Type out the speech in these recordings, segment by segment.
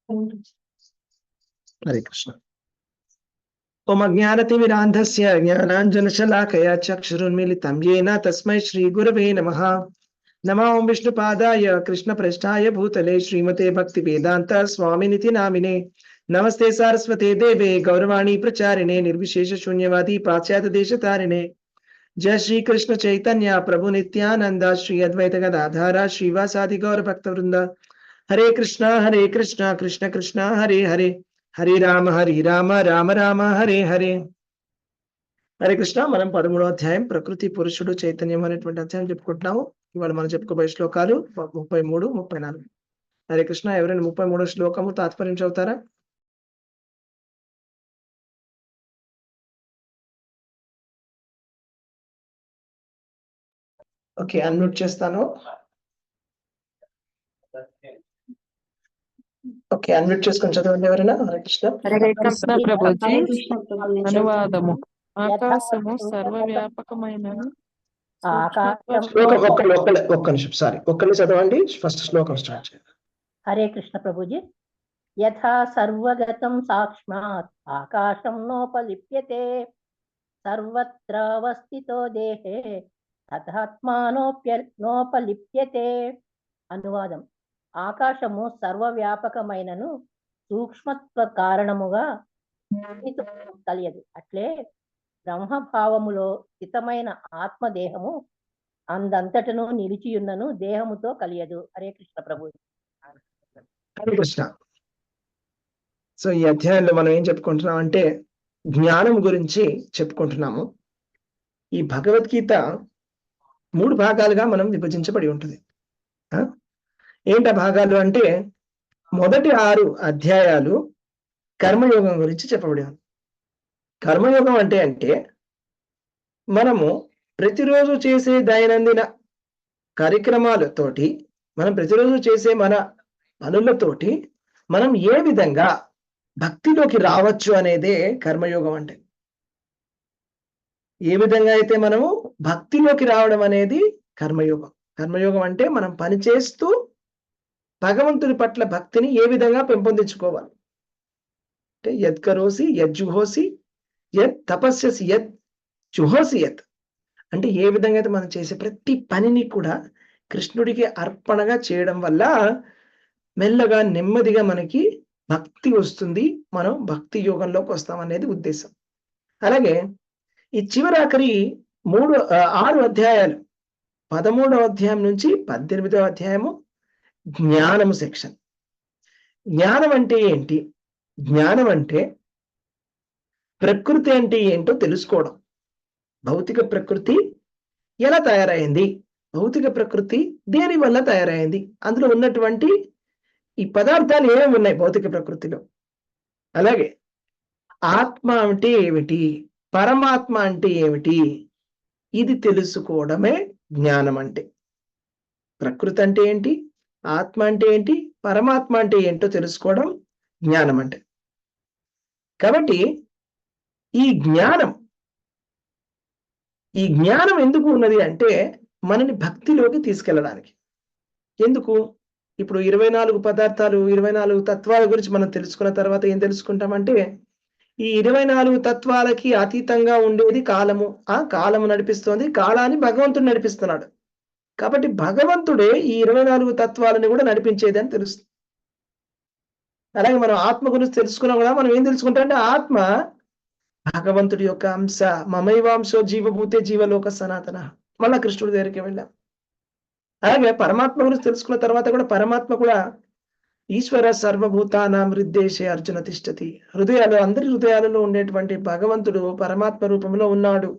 हरे कृष्ण। ओम अज्ञानतिमिरान्धस्य ज्ञानाञ्जनशलाकया चक्षुरुन्मीलितं येन तस्मै श्रीगुरवे नमः। नमो ओं विष्णुपादाय कृष्णप्रेष्ठाय भूतले श्रीमते भक्तिवेदान्त स्वामिनिति नामिने। नमस्ते सारस्वते देवे गौरवाणी प्रचारिणे निर्विशेष शून्यवादी पाश्चात्य देशतारिणे। जय श्री कृष्ण चैतन्य प्रभु नित्यानंद श्री अद्वैत गदाधर श्रीवासादि गौर भक्त वृंद। हरे कृष्णा कृष्ण कृष्ण हरे हरे, हरे राम राम राम हरे हरे। హరే కృష్ణ. మనం 13వ అధ్యాయం ప్రకృతి పురుషుడు చైతన్యం అనేటువంటి అధ్యాయం చెప్పుకుంటున్నాము. ఇవాళ మనం చెప్పుకోబోయే శ్లోకాలు 33, 34. హరే కృష్ణ. ఎవరైనా 33వ శ్లోకము తాత్పర్యం చదువుతారా? ఓకే, అన్మ్యూట్ చేస్తాను. ఓకే, అన్మ్యూట్ చేసుకొని చదవండి ఎవరైనా. హరే కృష్ణ. హరే కృష్ణ ప్రభుజీ. అనువాదము. ఆకాశము సర్వవ్యాపకమైన ఒక్క నిమిషం, సారీ, ఒక్కరిని చదవండి. ఫస్ట్ శ్లోకం స్టార్ట్ చేయండి. హరే కృష్ణ ప్రభుజీ. యథా సర్వగతం సాక్ష్మాత్ ఆకాశం నోపలిప్యతే సర్వత్రావస్థితో దేహే తథాత్మానోపలిప్యతే. అనువాదం. ఆకాశము సర్వవ్యాపకమైనను సూక్ష్మత్వ కారణముగా కలియదు. అట్లే బ్రహ్మభావములో స్థితమైన ఆత్మదేహము అందంతటను నిలిచియున్నను దేహముతో కలియదు. హరే కృష్ణ ప్రభు. హరే కృష్ణ. సో ఈ అధ్యాయంలో మనం ఏం చెప్పుకుంటున్నాం అంటే జ్ఞానం గురించి చెప్పుకుంటున్నాము. ఈ భగవద్గీత 3 భాగాలుగా మనం విభజించబడి ఉంటుంది. ఏంట భాగాలు అంటే మొదటి 6 అధ్యాయాలు కర్మయోగం గురించి చెప్పబడి ఉంది. కర్మయోగం అంటే మనము ప్రతిరోజు చేసే దైనందిన కార్యక్రమాలతోటి, మనం ప్రతిరోజు చేసే మన పనులతోటి మనం ఏ విధంగా భక్తిలోకి రావచ్చు అనేదే కర్మయోగం అంటే. ఏ విధంగా అయితే మనము భక్తిలోకి రావడం అనేది కర్మయోగం. కర్మయోగం అంటే మనం పని చేస్తూ భగవంతుని పట్ల భక్తిని ఏ విధంగా పెంపొందించుకోవాలి అంటే యత్ కరోసి యత్ జుహోసి యత్ తపస్యసి యత్ జుహోసి యత్ అంటే ఏ విధంగా అయితే మనం చేసే ప్రతి పనిని కూడా కృష్ణుడికి అర్పణగా చేయడం వల్ల మెల్లగా నెమ్మదిగా మనకి భక్తి వస్తుంది, మనం భక్తి యోగంలోకి వస్తాం అనేది ఉద్దేశం. అలాగే ఈ చివరాఖరి 6 అధ్యాయాలు 13వ అధ్యాయం నుంచి 18వ అధ్యాయము జ్ఞానము సెక్షన్. జ్ఞానం అంటే ఏంటి? జ్ఞానం అంటే ప్రకృతి అంటే ఏంటో తెలుసుకోవడం. భౌతిక ప్రకృతి ఎలా తయారైంది, భౌతిక ప్రకృతి దేని వల్ల తయారైంది, అందులో ఉన్నటువంటి ఈ పదార్థాలు ఏమేమి ఉన్నాయి భౌతిక ప్రకృతిలో. అలాగే ఆత్మ అంటే ఏమిటి, పరమాత్మ అంటే ఏమిటి, ఇది తెలుసుకోవడమే జ్ఞానం అంటే. ప్రకృతి అంటే ఏంటి, ఆత్మ అంటే ఏంటి, పరమాత్మ అంటే ఏంటో తెలుసుకోవడం జ్ఞానం అంటే. కాబట్టి ఈ జ్ఞానం ఎందుకు ఉన్నది అంటే మనని భక్తిలోకి తీసుకెళ్ళడానికి. ఎందుకు? ఇప్పుడు 24 పదార్థాలు, 24 తత్వాల గురించి మనం తెలుసుకున్న తర్వాత ఏం తెలుసుకుంటామంటే ఈ 24 తత్వాలకి అతీతంగా ఉండేది కాలము. ఆ కాలము నడిపిస్తోంది, కాలాన్ని భగవంతుడు నడిపిస్తున్నాడు. కాబట్టి భగవంతుడే ఈ 24 తత్వాలని కూడా నడిపించేది అని తెలుస్తుంది. అలాగే మనం ఆత్మ గురించి తెలుసుకున్నాం కూడా. మనం ఏం తెలుసుకుంటాం అంటే ఆత్మ భగవంతుడి యొక్క అంశ. మమైవాంశో జీవభూతే జీవలోక సనాతన. మళ్ళా కృష్ణుడి దగ్గరికి వెళ్ళాం. అలాగే పరమాత్మ గురించి తెలుసుకున్న తర్వాత కూడా పరమాత్మ కూడా ఈశ్వర సర్వభూతానాం హృద్దేశే అర్జున తిష్టతి. అందరి హృదయాలలో ఉండేటువంటి భగవంతుడు పరమాత్మ రూపంలో ఉన్నాడు.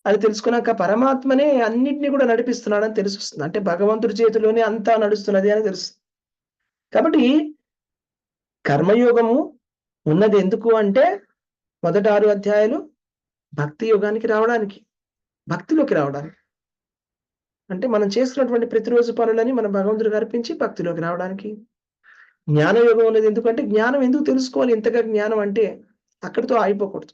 అది తెలుసుకున్నాక పరమాత్మనే అన్నిటినీ కూడా నడిపిస్తున్నాడని తెలుస్తుంది. అంటే భగవంతుడి చేతిలోనే అంతా నడుస్తున్నది అని తెలుస్తుంది. కాబట్టి కర్మయోగము ఉన్నది ఎందుకు అంటే మొదటి 6 అధ్యాయాలు భక్తి యోగానికి రావడానికి, భక్తిలోకి రావడానికి. అంటే మనం చేస్తున్నటువంటి ప్రతిరోజు పనులని మనం భగవంతుడికి అర్పించి భక్తిలోకి రావడానికి. జ్ఞానయోగం ఉన్నది ఎందుకంటే జ్ఞానం ఎందుకు తెలుసుకోవాలి. ఇంతగా జ్ఞానం అంటే అక్కడితో ఆగిపోకూడదు.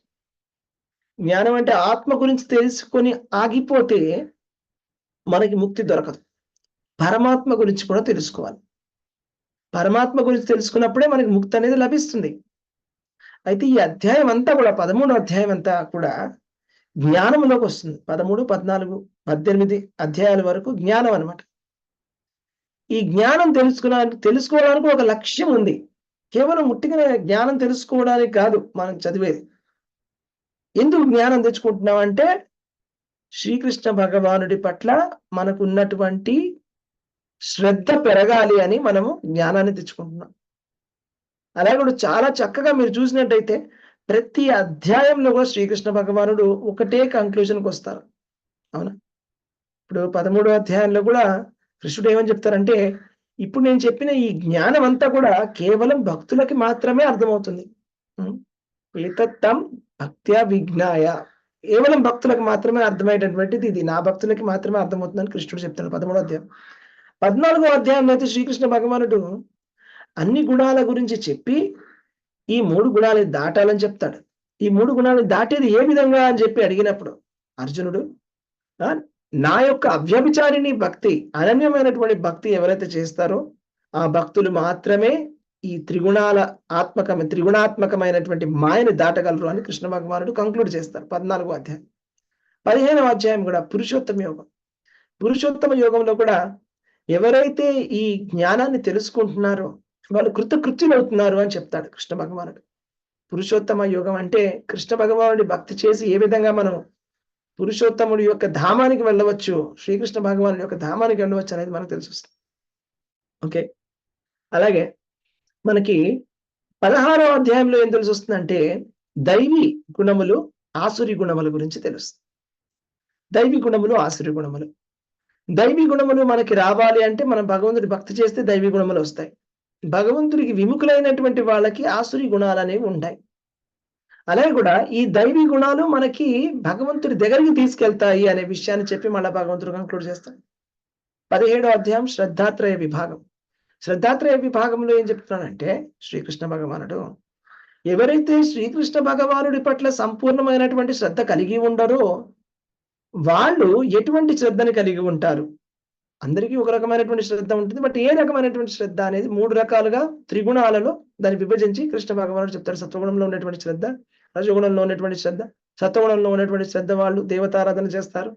జ్ఞానం అంటే ఆత్మ గురించి తెలుసుకొని ఆగిపోతే మనకి ముక్తి దొరకదు. పరమాత్మ గురించి కూడా తెలుసుకోవాలి. పరమాత్మ గురించి తెలుసుకున్నప్పుడే మనకి ముక్తి అనేది లభిస్తుంది. అయితే ఈ అధ్యాయం అంతా కూడా 13వ అధ్యాయం అంతా కూడా జ్ఞానంలోకి వస్తుంది. 13, 14, 18 అధ్యాయాల వరకు జ్ఞానం అన్నమాట. ఈ జ్ఞానం తెలుసుకోవడానికి ఒక లక్ష్యం ఉంది. కేవలం ఉట్టిగా జ్ఞానం తెలుసుకోవడానికి కాదు మనం చదివేది. ఎందుకు జ్ఞానం తెచ్చుకుంటున్నాం అంటే శ్రీకృష్ణ భగవానుడి పట్ల మనకు ఉన్నటువంటి శ్రద్ధ పెరగాలి అని మనము జ్ఞానాన్ని తెచ్చుకుంటున్నాం. అలాగే కూడా చాలా చక్కగా మీరు చూసినట్టయితే ప్రతి అధ్యాయంలో కూడా శ్రీకృష్ణ భగవానుడు ఒకటే కంక్లూజన్కి వస్తారు. అవునా? ఇప్పుడు 13వ అధ్యాయంలో కూడా కృష్ణుడు ఏమని చెప్తారంటే, ఇప్పుడు నేను చెప్పిన ఈ జ్ఞానం అంతా కూడా కేవలం భక్తులకి మాత్రమే అర్థమవుతుంది. ఏతత్తం భక్త్యా విజ్ఞాయ, కేవలం భక్తులకు మాత్రమే అర్థమయ్యేటటువంటిది ఇది, నా భక్తులకి మాత్రమే అర్థమవుతుందని కృష్ణుడు చెప్తాడు 13వ అధ్యాయం. 14వ అధ్యాయంలో అయితే శ్రీకృష్ణ భగవానుడు అన్ని గుణాల గురించి చెప్పి ఈ 3 గుణాలు దాటాలని చెప్తాడు. ఈ 3 గుణాలు దాటేది ఏ విధంగా అని చెప్పి అడిగినప్పుడు అర్జునుడు నా యొక్క అవ్యభిచారిణి భక్తి, అనన్యమైనటువంటి భక్తి ఎవరైతే చేస్తారో ఆ భక్తులు మాత్రమే ఈ త్రిగుణాత్మకమైనటువంటి మాయని దాటగలరు అని కృష్ణ భగవానుడు కంక్లూడ్ చేస్తారు 14వ అధ్యాయం. 15వ అధ్యాయం కూడా పురుషోత్తమ యోగం. పురుషోత్తమ యోగంలో కూడా ఎవరైతే ఈ జ్ఞానాన్ని తెలుసుకుంటున్నారో వాళ్ళు కృతకృత్యులు అవుతున్నారు అని చెప్తాడు కృష్ణ భగవానుడు. పురుషోత్తమ యోగం అంటే కృష్ణ భగవానుడి భక్తి చేసి ఏ విధంగా మనం పురుషోత్తముడి యొక్క ధామానికి వెళ్ళవచ్చు, శ్రీకృష్ణ భగవానుడి యొక్క ధామానికి వెళ్ళవచ్చు అనేది మనకు తెలిసి వస్తుంది. ఓకే, అలాగే మనకి 16వ అధ్యాయంలో ఏం తెలిసి వస్తుందంటే దైవీ గుణములు ఆసురి గుణముల గురించి తెలుస్తుంది. దైవీ గుణములు ఆసురి గుణములు. దైవీ గుణములు మనకి రావాలి అంటే మనం భగవంతుడి భక్తి చేస్తే దైవీ గుణములు వస్తాయి. భగవంతుడికి విముఖులైనటువంటి వాళ్ళకి ఆసురి గుణాలు అనేవి ఉంటాయి. అలాగే కూడా ఈ దైవీ గుణాలు మనకి భగవంతుడి దగ్గరికి తీసుకెళ్తాయి అనే విషయాన్ని చెప్పి మళ్ళీ భగవంతుడు కంక్లూడ్ చేస్తాడు. 17వ అధ్యాయం శ్రద్ధాత్రయ విభాగం. శ్రద్ధాత్రయ విభాగంలో ఏం చెప్తున్నాడంటే శ్రీకృష్ణ భగవానుడు ఎవరైతే శ్రీకృష్ణ భగవానుడి పట్ల సంపూర్ణమైనటువంటి శ్రద్ధ కలిగి ఉండరో వాళ్ళు ఎటువంటి శ్రద్ధని కలిగి ఉంటారు. అందరికీ ఒక రకమైనటువంటి శ్రద్ధ ఉంటుంది, బట్ ఏ రకమైనటువంటి శ్రద్ధ అనేది 3 రకాలుగా త్రిగుణాలలో దాన్ని విభజించి కృష్ణ భగవానుడు చెప్తారు. సత్వగుణంలో ఉన్నటువంటి శ్రద్ధ, రజగుణంలో ఉన్నటువంటి శ్రద్ధ. సత్వగుణంలో ఉన్నటువంటి శ్రద్ధ వాళ్ళు దేవతారాధన చేస్తారు.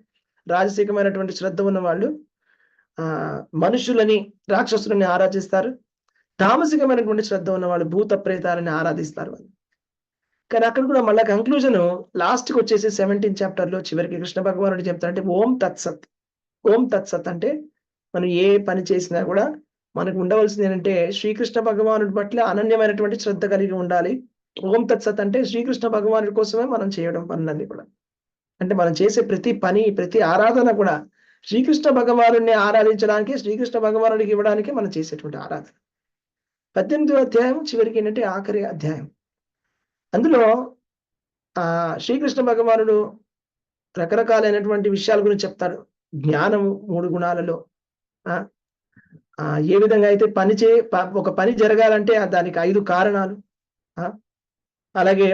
రాజసికమైనటువంటి శ్రద్ధ ఉన్న వాళ్ళు మనుషులని రాక్షసులని ఆరాధిస్తారు. తామసికమైనటువంటి శ్రద్ధ ఉన్న వాళ్ళు భూత ప్రేతాలని ఆరాధిస్తారు. కానీ అక్కడ కూడా మళ్ళీ కంక్లూజన్ లాస్ట్కి వచ్చేసి 17th చాప్టర్లో చివరికి కృష్ణ భగవానుడు చెప్తారంటే ఓం తత్సత్. ఓం తత్సత్ అంటే మనం ఏ పని చేసినా కూడా మనకు ఉండవలసింది ఏంటంటే శ్రీకృష్ణ భగవానుడి పట్ల అనన్యమైనటువంటి శ్రద్ధ కలిగి ఉండాలి. ఓం తత్సత్ అంటే శ్రీకృష్ణ భగవానుడి కోసమే మనం చేయడం పనులన్నీ కూడా. అంటే మనం చేసే ప్రతి పని, ప్రతి ఆరాధన కూడా శ్రీకృష్ణ భగవానుడిని ఆరాధించడానికి, శ్రీకృష్ణ భగవానుడికి ఇవ్వడానికి మనం చేసేటువంటి ఆరాధన. 18వ అధ్యాయం చివరికి ఏంటంటే ఆఖరి అధ్యాయం. అందులో శ్రీకృష్ణ భగవానుడు రకరకాలైనటువంటి విషయాల గురించి చెప్తాడు. జ్ఞానము 3 గుణాలలో ఏ విధంగా అయితే ఒక పని జరగాలంటే దానికి 5 కారణాలు. అలాగే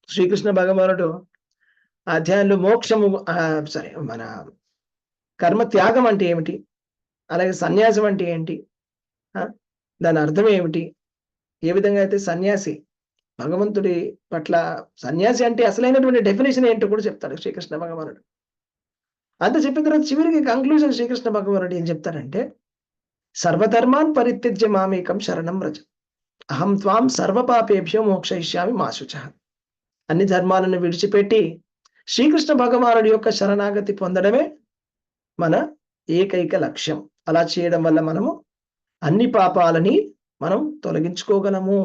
శ్రీకృష్ణ భగవానుడు అధ్యాయంలో మోక్షము మన కర్మ త్యాగం అంటే ఏమిటి, అలాగే సన్యాసం అంటే ఏంటి, దాని అర్థం ఏమిటి, ఏ విధంగా అయితే సన్యాసి భగవంతుడి పట్ల సన్యాసి అంటే అసలైనటువంటి డెఫినేషన్ ఏంటో కూడా చెప్తాడు శ్రీకృష్ణ భగవానుడు. అంత చెప్పిన తర్వాత చివరికి కంక్లూజన్ శ్రీకృష్ణ భగవానుడు ఏం చెప్తారంటే సర్వధర్మాన్ పరిత్యజ్య మామేకం శరణం వ్రజ అహం త్వాం సర్వపాపేభ్యో మోక్షయిష్యామి మా శుచః. అన్ని ధర్మాలను విడిచిపెట్టి శ్రీకృష్ణ భగవానుడి యొక్క శరణాగతి పొందడమే మన ఏకైక లక్ష్యం. అలా చేయడం వల్ల మనము అన్ని పాపాలని మనం తొలగించుకోగలము.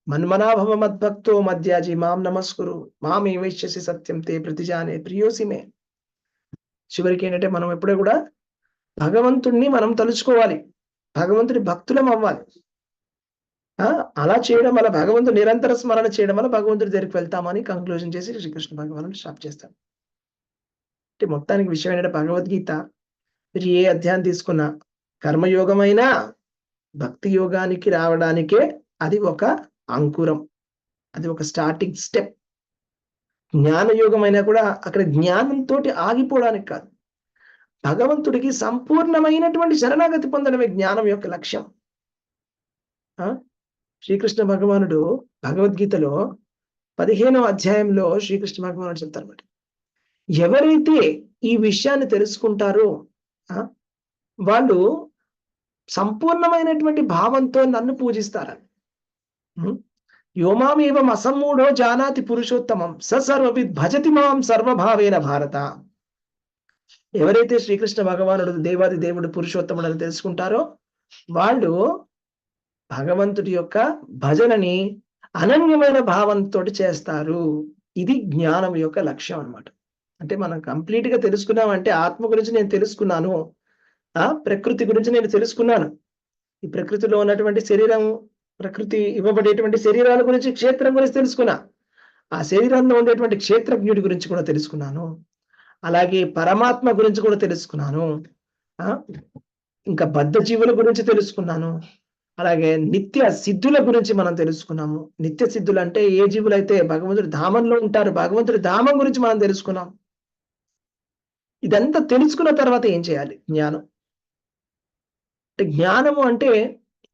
మన్మనాభవ మద్భక్తో మధ్యాజి మాం నమస్కురు మామే వైశ్యసి సత్యం తే ప్రతిజానే ప్రియోసిమే. చివరికి ఏంటంటే మనం ఎప్పుడూ కూడా భగవంతుణ్ణి మనం తలుచుకోవాలి, భగవంతుడి భక్తులం అవ్వాలి. అలా చేయడం వల్ల భగవంతుడు నిరంతర స్మరణ చేయడం వల్ల భగవంతుడి దగ్గరికి వెళ్తామని కంక్లూజన్ చేసి శ్రీకృష్ణ భగవానుడు స్టాప్ చేస్తాడు. అంటే మొత్తానికి విషయం ఏంటంటే భగవద్గీత మీరు ఏ అధ్యాయం తీసుకున్నా కర్మయోగమైనా భక్తి యోగానికి రావడానికే అది ఒక అంకురం, అది ఒక స్టార్టింగ్ స్టెప్. జ్ఞానయోగం అయినా కూడా అక్కడ జ్ఞానంతో ఆగిపోవడానికి కాదు, భగవంతుడికి సంపూర్ణమైనటువంటి శరణాగతి పొందడమే జ్ఞానం యొక్క లక్ష్యం. శ్రీకృష్ణ భగవానుడు భగవద్గీతలో 15వ అధ్యాయంలో శ్రీకృష్ణ భగవానుడు చెప్తారన్నమాట, ఎవరైతే ఈ విషయాన్ని తెలుసుకుంటారో వాళ్ళు సంపూర్ణమైనటువంటి భావంతో నన్ను పూజిస్తారని. యోమామేవం అసమ్మూఢో జానాతి పురుషోత్తమం స సర్వవిద్ భజతి మాం సర్వభావేన భారత. ఎవరైతే శ్రీకృష్ణ భగవానుడు దేవాది దేవుడు పురుషోత్తముడు అని తెలుసుకుంటారో వాళ్ళు భగవంతుడి యొక్క భజనని అనన్యమైన భావంతో చేస్తారు. ఇది జ్ఞానం యొక్క లక్ష్యం అన్నమాట. అంటే మనం కంప్లీట్ గా తెలుసుకున్నామంటే ఆత్మ గురించి నేను తెలుసుకున్నాను, ప్రకృతి గురించి నేను తెలుసుకున్నాను, ఈ ప్రకృతిలో ఉన్నటువంటి శరీరం, ప్రకృతి ఇవ్వబడేటువంటి శరీరాల గురించి, క్షేత్రం గురించి తెలుసుకున్నా, ఆ శరీరంలో ఉండేటువంటి క్షేత్రజ్ఞుడి గురించి కూడా తెలుసుకున్నాను, అలాగే పరమాత్మ గురించి కూడా తెలుసుకున్నాను, ఇంకా బద్ధ జీవుల గురించి తెలుసుకున్నాను, అలాగే నిత్య సిద్ధుల గురించి మనం తెలుసుకున్నాము. నిత్య సిద్ధులు అంటే ఏ జీవులు అయితే భగవంతుడి ధామంలో ఉంటారు, భగవంతుడి ధామం గురించి మనం తెలుసుకున్నాం. ఇదంతా తెలుసుకున్న తర్వాత ఏం చేయాలి? జ్ఞానం. అంటే జ్ఞానము అంటే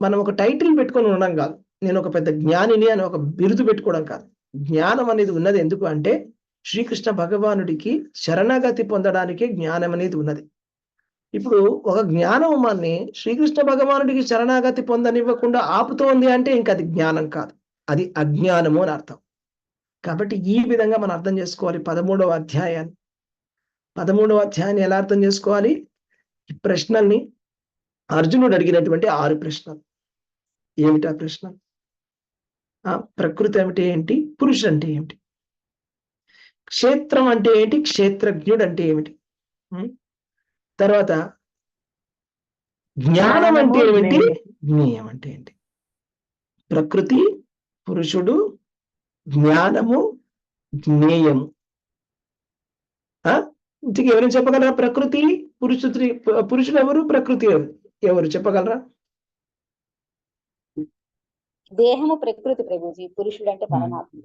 మనం ఒక టైటిల్ పెట్టుకొని ఉండడం కాదు, నేను ఒక పెద్ద జ్ఞానిని అని ఒక బిరుదు పెట్టుకోవడం కాదు. జ్ఞానం అనేది ఉన్నది ఎందుకు అంటే శ్రీకృష్ణ భగవానుడికి శరణాగతి పొందడానికి జ్ఞానం అనేది ఉన్నది. ఇప్పుడు ఒక జ్ఞానం మనని శ్రీకృష్ణ భగవానుడికి శరణాగతి పొందనివ్వకుండా ఆపుతోంది అంటే ఇంకా అది జ్ఞానం కాదు, అది అజ్ఞానము అని అర్థం. కాబట్టి ఈ విధంగా మనం అర్థం చేసుకోవాలి 13వ అధ్యాయాన్ని. 13వ అధ్యాయాన్ని ఎలా అర్థం చేసుకోవాలి? ఈ ప్రశ్నల్ని అర్జునుడు అడిగినటువంటి 6 ప్రశ్నలు. ఏమిటి ఆ ప్రశ్న? ప్రకృతి అంటే ఏంటి? పురుషుడు అంటే ఏమిటి? క్షేత్రం అంటే ఏంటి? క్షేత్రజ్ఞుడు అంటే ఏమిటి? తర్వాత జ్ఞానం అంటే ఏమిటి? జ్ఞేయం అంటే ఏంటి? ప్రకృతి, పురుషుడు, జ్ఞానము, జ్ఞేయము. ఇంటికి ఎవరైనా చెప్పగలరా? ప్రకృతి, పురుషుడు ఎవరు, ప్రకృతి ఎవరు చెప్పగలరా? దేహము ప్రకృతి ప్రభుజీ, పురుషుడు అంటే పరమాత్మ.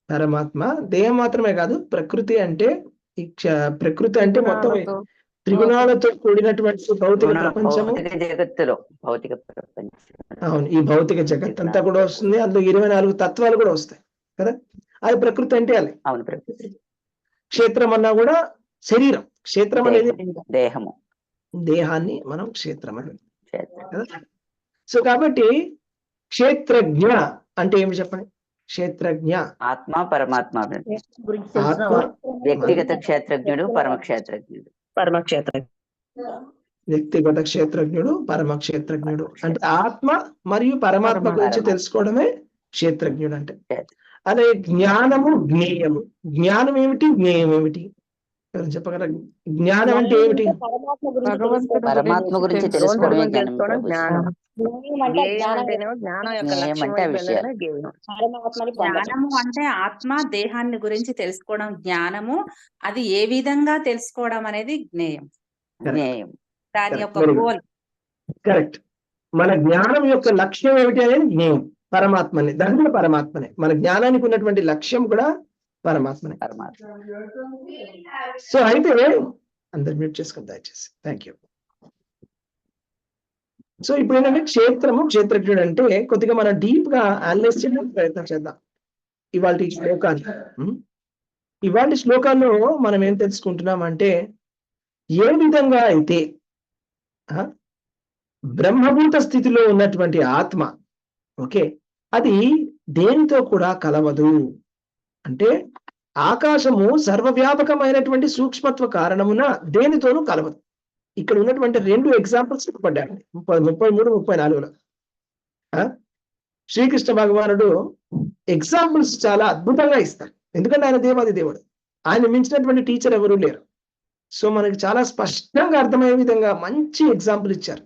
పరమాత్మ దేహం మాత్రమే కాదు, ప్రకృతి అంటే ప్రకృతి అంటే మొత్తం త్రిగుణాలతో కూడినటువంటి భౌతిక ప్రపంచము, జగత్తులో భౌతిక ప్రపంచం. అవును, ఈ భౌతిక జగత్ అంతా కూడా వస్తుంది. అందులో 24 తత్వాలు కూడా వస్తాయి కదా, అది ప్రకృతి అంటే అది. అవును, ప్రకృతి. క్షేత్రం అన్నా కూడా శరీరం. క్షేత్రం అనేది దేహము, దేహాన్ని మనం క్షేత్రం అనేది కదా. సో కాబట్టి క్షేత్రజ్ఞ అంటే ఏమి చెప్పండి? క్షేత్రజ్ఞ ఆత్మ పరమాత్మ. ఆత్మ వ్యక్తిగత క్షేత్రజ్ఞుడు, పరమక్షేత్రజ్ఞుడు. వ్యక్తిగత క్షేత్రజ్ఞుడు, పరమ క్షేత్రజ్ఞుడు. అంటే ఆత్మ మరియు పరమాత్మ గురించి తెలుసుకోవడమే క్షేత్రజ్ఞుడు అంటే. అదే జ్ఞానము, జ్ఞేయము. జ్ఞానం ఏమిటి? జ్ఞేయం ఏమిటి? ఎవరు చెప్పగలరా? జ్ఞానం అంటే ఏమిటి? పరమాత్మ గురించి తెలుసుకోవడమే జ్ఞానం. జ్ఞానము అంటే ఆత్మ దేహాన్ని గురించి తెలుసుకోవడం జ్ఞానము. అది ఏ విధంగా తెలుసుకోవడం అనేది జ్ఞేయం. దాని యొక్క గోల్. కరెక్ట్. మన జ్ఞానం యొక్క లక్ష్యం ఏమిటి అనేది జ్ఞేయం. పరమాత్మని, దాంట్లో పరమాత్మనే. మన జ్ఞానానికి ఉన్నటువంటి లక్ష్యం కూడా పరమాత్మనే. సో అయితే అందరు మ్యూట్ చేసుకుని దయచేసి. Thank you. సో ఇప్పుడు ఏంటంటే క్షేత్రము, క్షేత్రజ్ఞుడు అంటే కొద్దిగా మనం డీప్ గా అనలైజ్ చేయడానికి ప్రయత్నం చేద్దాం ఇవాళ శ్లోకాన్ని. ఇవాళ శ్లోకాల్లో మనం ఏం తెలుసుకుంటున్నాం అంటే, ఏ విధంగా అయితే బ్రహ్మభూత స్థితిలో ఉన్నటువంటి ఆత్మ, ఓకే, అది దేనితో కూడా కలవదు. అంటే ఆకాశము సర్వవ్యాపకమైనటువంటి సూక్ష్మత్వ కారణమున దేనితోనూ కలవదు. ఇక్కడ ఉన్నటువంటి 2 ఎగ్జాంపుల్స్ పడ్డాయి 33, 34లో. శ్రీకృష్ణ భగవానుడు ఎగ్జాంపుల్స్ చాలా అద్భుతంగా ఇస్తారు. ఎందుకంటే ఆయన దేవాది దేవుడు, ఆయన మించినటువంటి టీచర్ ఎవరూ లేరు. సో మనకి చాలా స్పష్టంగా అర్థమయ్యే విధంగా మంచి ఎగ్జాంపుల్ ఇచ్చారు.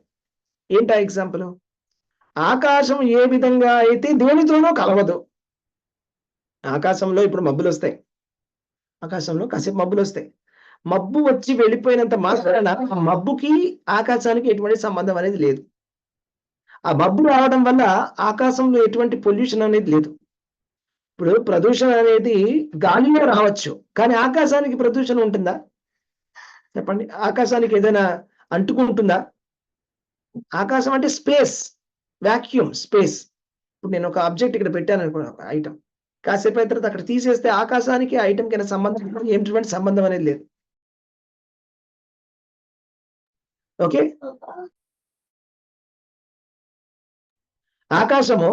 ఏంటా ఎగ్జాంపుల్? ఆకాశం ఏ విధంగా అయితే దేనితోనూ కలవదు. ఆకాశంలో ఇప్పుడు మబ్బులు వస్తాయి, ఆకాశంలో కాసేపు మబ్బులు వస్తాయి. మబ్బు వచ్చి వెళ్ళిపోయినంత మాత్రాన ఆ మబ్బుకి ఆకాశానికి ఎటువంటి సంబంధం అనేది లేదు. ఆ మబ్బు రావడం వల్ల ఆకాశంలో ఎటువంటి పొల్యూషన్ అనేది లేదు. ఇప్పుడు ప్రదూషణ అనేది గాలిలో రావచ్చు, కానీ ఆకాశానికి ప్రదూషణ ఉంటుందా? చెప్పండి, ఆకాశానికి ఏదైనా అంటుకుంటుందా? ఆకాశం అంటే స్పేస్, వాక్యూమ్, స్పేస్. ఇప్పుడు నేను ఒక ఆబ్జెక్ట్ ఇక్కడ పెట్టాను అనుకో, ఒక ఐటమ్, కాసేపు అయిన తర్వాత అక్కడ తీసేస్తే ఆకాశానికి ఆ ఐటమ్ కి సంబంధం ఏమిటి సంబంధం అనేది లేదు. ఓకే, ఆకాశము,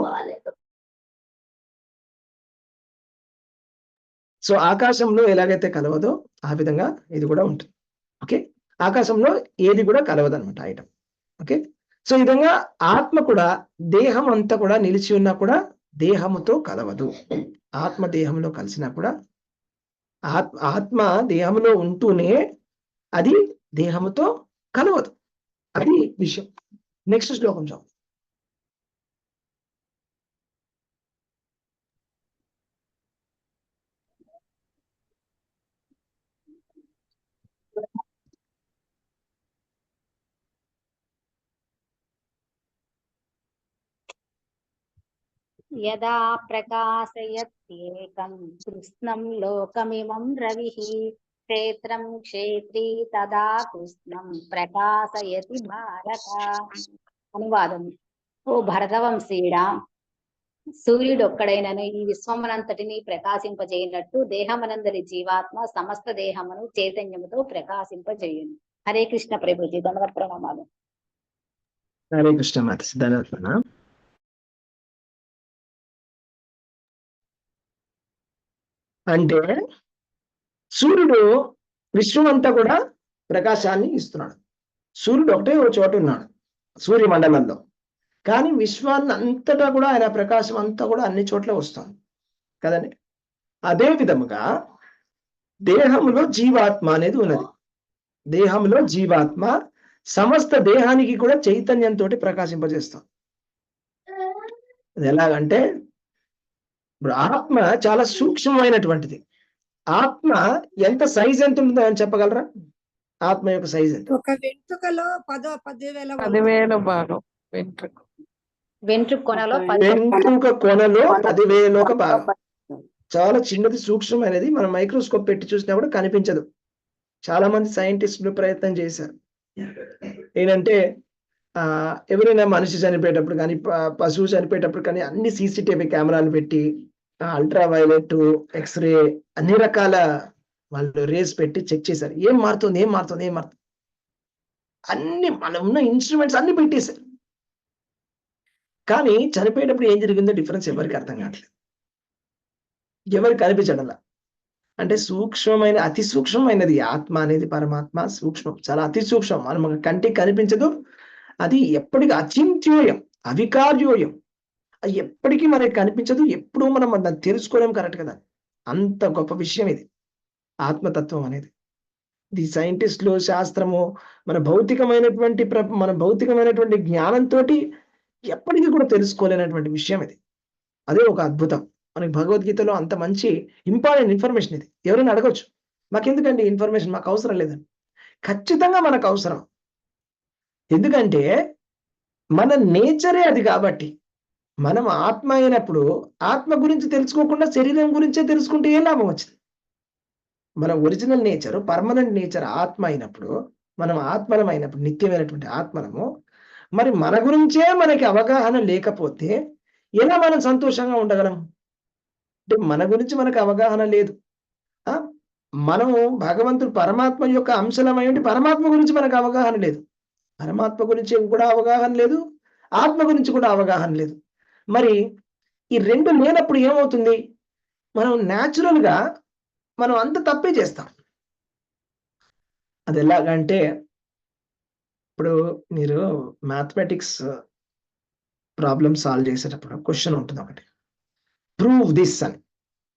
సో ఆకాశంలో ఎలాగైతే కలవదో ఆ విధంగా ఇది కూడా ఉంటుంది. ఓకే, ఆకాశంలో ఏది కూడా కలవదు అనమాట ఐటమ్. ఓకే, సో ఈ విధంగా ఆత్మ కూడా దేహం అంతా కూడా నిలిచి ఉన్నా కూడా దేహముతో కలవదు. ఆత్మ దేహంలో కలిసినా కూడా ఆత్మ దేహంలో ఉంటూనే అది దేహముతో కలవదు. అది విషయం. నెక్స్ట్ శ్లోకం చూద్దాం. యదా ప్రకాశయత్యేకం కృష్ణం లోకమిమం రవిః క్షేత్రం క్షేత్రీ తదా కృష్ణం ప్రకాశయతి భారత. అనువాదం. ఓ భరతవంశీయుడా, సూర్యుడు ఒక్కడైనను ఈ విశ్వమునంతటిని ప్రకాశింపజేయనట్టు దేహమనందరి జీవాత్మ సమస్త దేహమును చైతన్యముతో ప్రకాశింపజేయును. హరే కృష్ణ ప్రభుజీ, ధన్యవాద ప్రణామాలు. హరే కృష్ణ మాత, ధన్యవాదాలు. అంటే సూర్యుడు విశ్వం అంతా కూడా ప్రకాశాన్ని ఇస్తున్నాడు. సూర్యుడు ఒకటే ఒక చోట ఉన్నాడు సూర్యమండలంలో, కానీ విశ్వాన్ని అంతటా కూడా ఆయన ప్రకాశం అంతా కూడా అన్ని చోట్ల వస్తుంది కదండి. అదే విధముగా దేహంలో జీవాత్మ అనేది ఉన్నది. దేహంలో జీవాత్మ సమస్త దేహానికి కూడా చైతన్యంతో ప్రకాశింపజేస్తాం. అది ఎలాగంటే, ఇప్పుడు ఆత్మ చాలా సూక్ష్మమైనటువంటిది. ఆత్మ ఎంత సైజ్ ఎంత ఉంటుందో అని చెప్పగలరా? ఆత్మ యొక్క సైజ్ ఎంత? ఒక వెంట్రుకలో 10,000 10,000 భాగం వెంట్రుక. వెంట్రుక కొనలో వెంట్రుక కొనలో 10,000 భాగం. చాలా చిన్నది, సూక్ష్మమైనది. మనం మైక్రోస్కోప్ పెట్టి చూసినా కూడా కనిపించదు. చాలా మంది సైంటిస్టులు ప్రయత్నం చేశారు. ఏంటంటే ఎవరైనా మనిషి చనిపోయేటప్పుడు కానీ పశువు చనిపోయేటప్పుడు కానీ అన్ని సీసీటీవీ కెమెరాలు పెట్టి అల్ట్రా వైలెట్, ఎక్స్రే, అన్ని రకాల వాళ్ళు రేస్ పెట్టి చెక్ చేశారు. ఏం మారుతుంది అన్ని మన ఉన్న ఇన్స్ట్రుమెంట్స్ అన్ని పెట్టేశారు. కానీ చనిపోయేటప్పుడు ఏం జరిగిందో డిఫరెన్స్ ఎవరికి అర్థం కావట్లేదు, ఎవరికి కనిపించడంలా. అంటే సూక్ష్మమైన, అతి సూక్ష్మమైనది ఆత్మ అనేది. పరమాత్మ సూక్ష్మం, చాలా అతి సూక్ష్మం. మనం కంటికి కనిపించదు. అది ఎప్పటికీ అచింత్యోయం, అవికార్యోయం. అది ఎప్పటికీ మనకి కనిపించదు. ఎప్పుడు మనం దాన్ని తెలుసుకోలేం. కరెక్ట్ కదా? అంత గొప్ప విషయం ఇది ఆత్మతత్వం అనేది. ఇది సైంటిస్టులు, శాస్త్రము, మన భౌతికమైనటువంటి జ్ఞానంతో ఎప్పటికీ కూడా తెలుసుకోలేనటువంటి విషయం ఇది. అదే ఒక అద్భుతం. మనకి భగవద్గీతలో అంత మంచి ఇంపార్టెంట్ ఇన్ఫర్మేషన్ ఇది. ఎవరైనా అడగొచ్చు, మాకెందుకండి ఇన్ఫర్మేషన్, మాకు అవసరం లేదని. ఖచ్చితంగా మనకు అవసరం. ఎందుకంటే మన నేచరే అది. కాబట్టి మనం ఆత్మ అయినప్పుడు ఆత్మ గురించి తెలుసుకోకుండా శరీరం గురించే తెలుసుకుంటే ఏ లాభం వచ్చింది? మన ఒరిజినల్ నేచర్, పర్మనెంట్ నేచర్ ఆత్మ అయినప్పుడు, మనం ఆత్మలం అయినప్పుడు, నిత్యమైనటువంటి ఆత్మలము, మరి మన గురించే మనకి అవగాహన లేకపోతే ఎలా మనం సంతోషంగా ఉండగలం? అంటే మన గురించి మనకు అవగాహన లేదు. మనము భగవంతుడు పరమాత్మ యొక్క అంశలమై ఉండి పరమాత్మ గురించి మనకు అవగాహన లేదు. పరమాత్మ గురించి కూడా అవగాహన లేదు, ఆత్మ గురించి కూడా అవగాహన లేదు. మరి ఈ రెండు లేనప్పుడు ఏమవుతుంది? మనం న్యాచురల్ గా మనం అంత తప్పే చేస్తాం. అది ఎలాగంటే, ఇప్పుడు మీరు మ్యాథమెటిక్స్ ప్రాబ్లమ్ సాల్వ్ చేసేటప్పుడు క్వశ్చన్ ఉంటుంది ఒకటి, ప్రూవ్ దిస్ అని.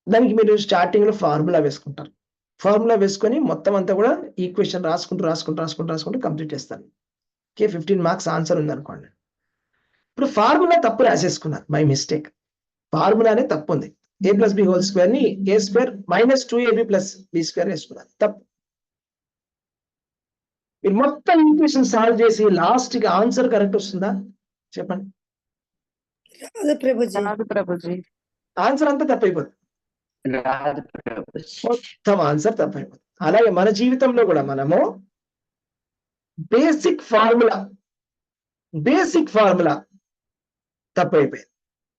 దానికి మీరు స్టార్టింగ్ లో ఫార్ములా వేసుకుంటారు. ఫార్ములా వేసుకొని మొత్తం అంతా కూడా ఈక్వేషన్ రాసుకుంటూ కంప్లీట్ చేస్తారు. 15 మార్క్స్ ఆన్సర్ ఉంది అనుకోండి. ఇప్పుడు ఫార్ములా తప్పు రాసేసుకున్నారు బై మిస్టేక్. ఫార్ములానే తప్పు ఉంది. a+b² ని a² - 2ab + b² వేసుకున్నారు. తప్పు. మీరు మొత్తం ఈక్వేషన్ సాల్వ్ చేసి లాస్ట్ కి ఆన్సర్ కరెక్ట్ వస్తుందా చెప్పండి? రాదు ప్రభుజీ. ఆన్సర్ అంతా తప్పైపోతుంది. మొత్తం ఆన్సర్ తప్పైపోతుంది. అలాగే మన జీవితంలో కూడా మనము బేసిక్ ఫార్ములా తప్పైపోయింది.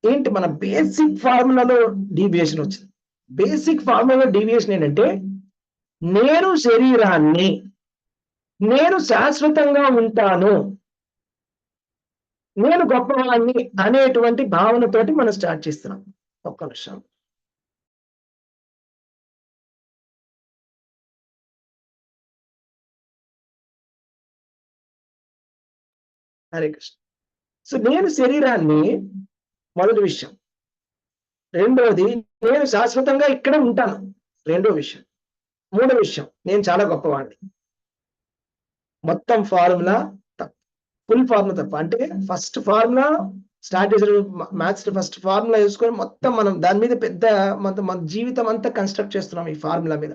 ఏంటి మన బేసిక్ ఫార్ములాలో డీవియేషన్ వచ్చింది. బేసిక్ ఫార్ములాలో డీవియేషన్ ఏంటంటే నేను శరీరాన్ని, నేను శాశ్వతంగా ఉంటాను, నేను గొప్పవాణ్ణి అనేటువంటి భావనతోటి మనం స్టార్ట్ చేస్తున్నాం. ఒక్క నిమిషం. హరే కృష్ణ. సో నేను శరీరాన్ని మొదటి విషయం. రెండోది నేను శాశ్వతంగా ఇక్కడ ఉంటాను, రెండో విషయం. మూడో విషయం నేను చాలా గొప్పవాడిని. మొత్తం ఫార్ములా తప్పు, ఫుల్ ఫార్ములా తప్ప. అంటే ఫస్ట్ ఫార్ములా స్టార్ట్ చేసిన మ్యాథ్స్ ఫస్ట్ ఫార్ములా చూసుకొని మొత్తం మనం దాని మీద పెద్ద మన జీవితం అంతా కన్స్ట్రక్ట్ చేస్తున్నాం ఈ ఫార్ములా మీద.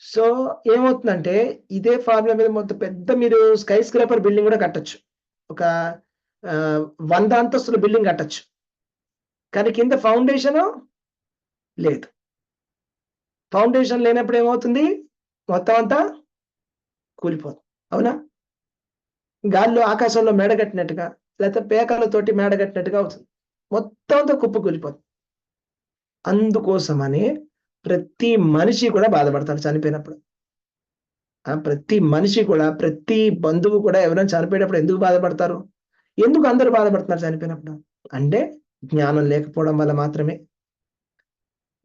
సో ఏమవుతుందంటే ఇదే ఫార్ములా మీద మొత్తం పెద్ద మీరు స్కై స్క్రాపర్ బిల్డింగ్ కూడా కట్టచ్చు, ఒక 100 అంతస్తుల బిల్డింగ్ కట్టచ్చు, కానీ కింద ఫౌండేషన్ లేదు. ఫౌండేషన్ లేనప్పుడు ఏమవుతుంది, మొత్తం అంతా కూలిపోతుంది. అవునా? గాల్లో ఆకాశంలో మేడ కట్టినట్టుగా, లేకపోతే పేకలతోటి మేడ కట్టినట్టుగా అవుతుంది, మొత్తం అంతా కుప్ప కూలిపోతుంది. అందుకోసమని ప్రతి మనిషి కూడా బాధపడతారు చనిపోయినప్పుడు. ప్రతి మనిషి కూడా, ప్రతి బంధువు కూడా ఎవరైనా చనిపోయేటప్పుడు ఎందుకు బాధపడతారు? ఎందుకు అందరూ బాధపడుతున్నారు చనిపోయినప్పుడు? అంటే జ్ఞానం లేకపోవడం వల్ల మాత్రమే.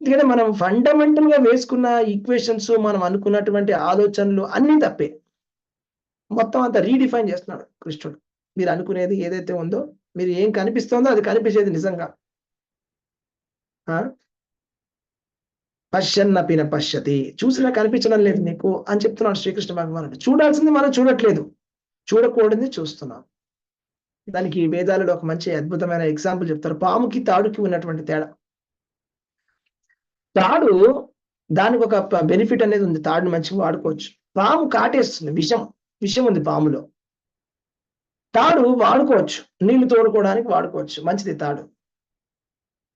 ఎందుకంటే మనం ఫండమెంటల్ గా వేసుకున్న ఈక్వేషన్స్, మనం అనుకున్నటువంటి ఆలోచనలు అన్ని తప్పే. మొత్తం అంతా రీడిఫైన్ చేస్తున్నాడు కృష్ణుడు. మీరు అనుకునేది ఏదైతే ఉందో, మీరు ఏం కనిపిస్తుందో అది కనిపించేది నిజంగా. పశ్యన్నపిన పశ్యతి, చూసినా కనిపించడం లేదు నీకు అని చెప్తున్నాడు శ్రీకృష్ణ భగవానుడు. చూడాల్సింది మనం చూడట్లేదు, చూడకూడదు చూస్తున్నాం. దానికి వేదాలలో ఒక మంచి అద్భుతమైన ఎగ్జాంపుల్ చెప్తారు. పాముకి తాడుకి ఉన్నటువంటి తేడా. తాడు, దానికి ఒక బెనిఫిట్ అనేది ఉంది, తాడుని మంచిగా వాడుకోవచ్చు. పాము కాటేస్తుంది, విషం ఉంది పాములో. తాడు వాడుకోవచ్చు, నీళ్లు తోడుకోవడానికి వాడుకోవచ్చు, మంచిది తాడు.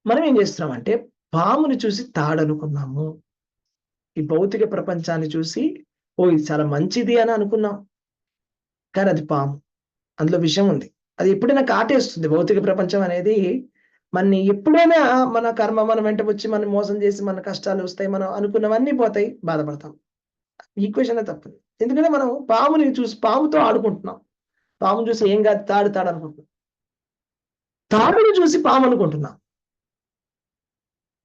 మనం ఏం చేస్తున్నామంటే పాముని చూసి తాడు అనుకున్నాము. ఈ భౌతిక ప్రపంచాన్ని చూసి ఇది చాలా మంచిది అని అనుకున్నాం, కానీ అది పాము, అందులో విషం ఉంది. అది ఎప్పుడైనా కాటేస్తుంది. భౌతిక ప్రపంచం అనేది మన ఎప్పుడైనా మన కర్మ మన వెంట వచ్చి మనం మోసం చేసి మన కష్టాలు వస్తాయి, మనం అనుకున్నవన్నీ పోతాయి, బాధపడతాం. ఈక్వేషన్ తప్పు. ఎందుకంటే మనం పాముని చూసి పాముతో ఆడుకుంటున్నాం. పాముని చూసి ఏం కాదు, తాడు అనుకుంటున్నాం. తాడుని చూసి పాము అనుకుంటున్నాం.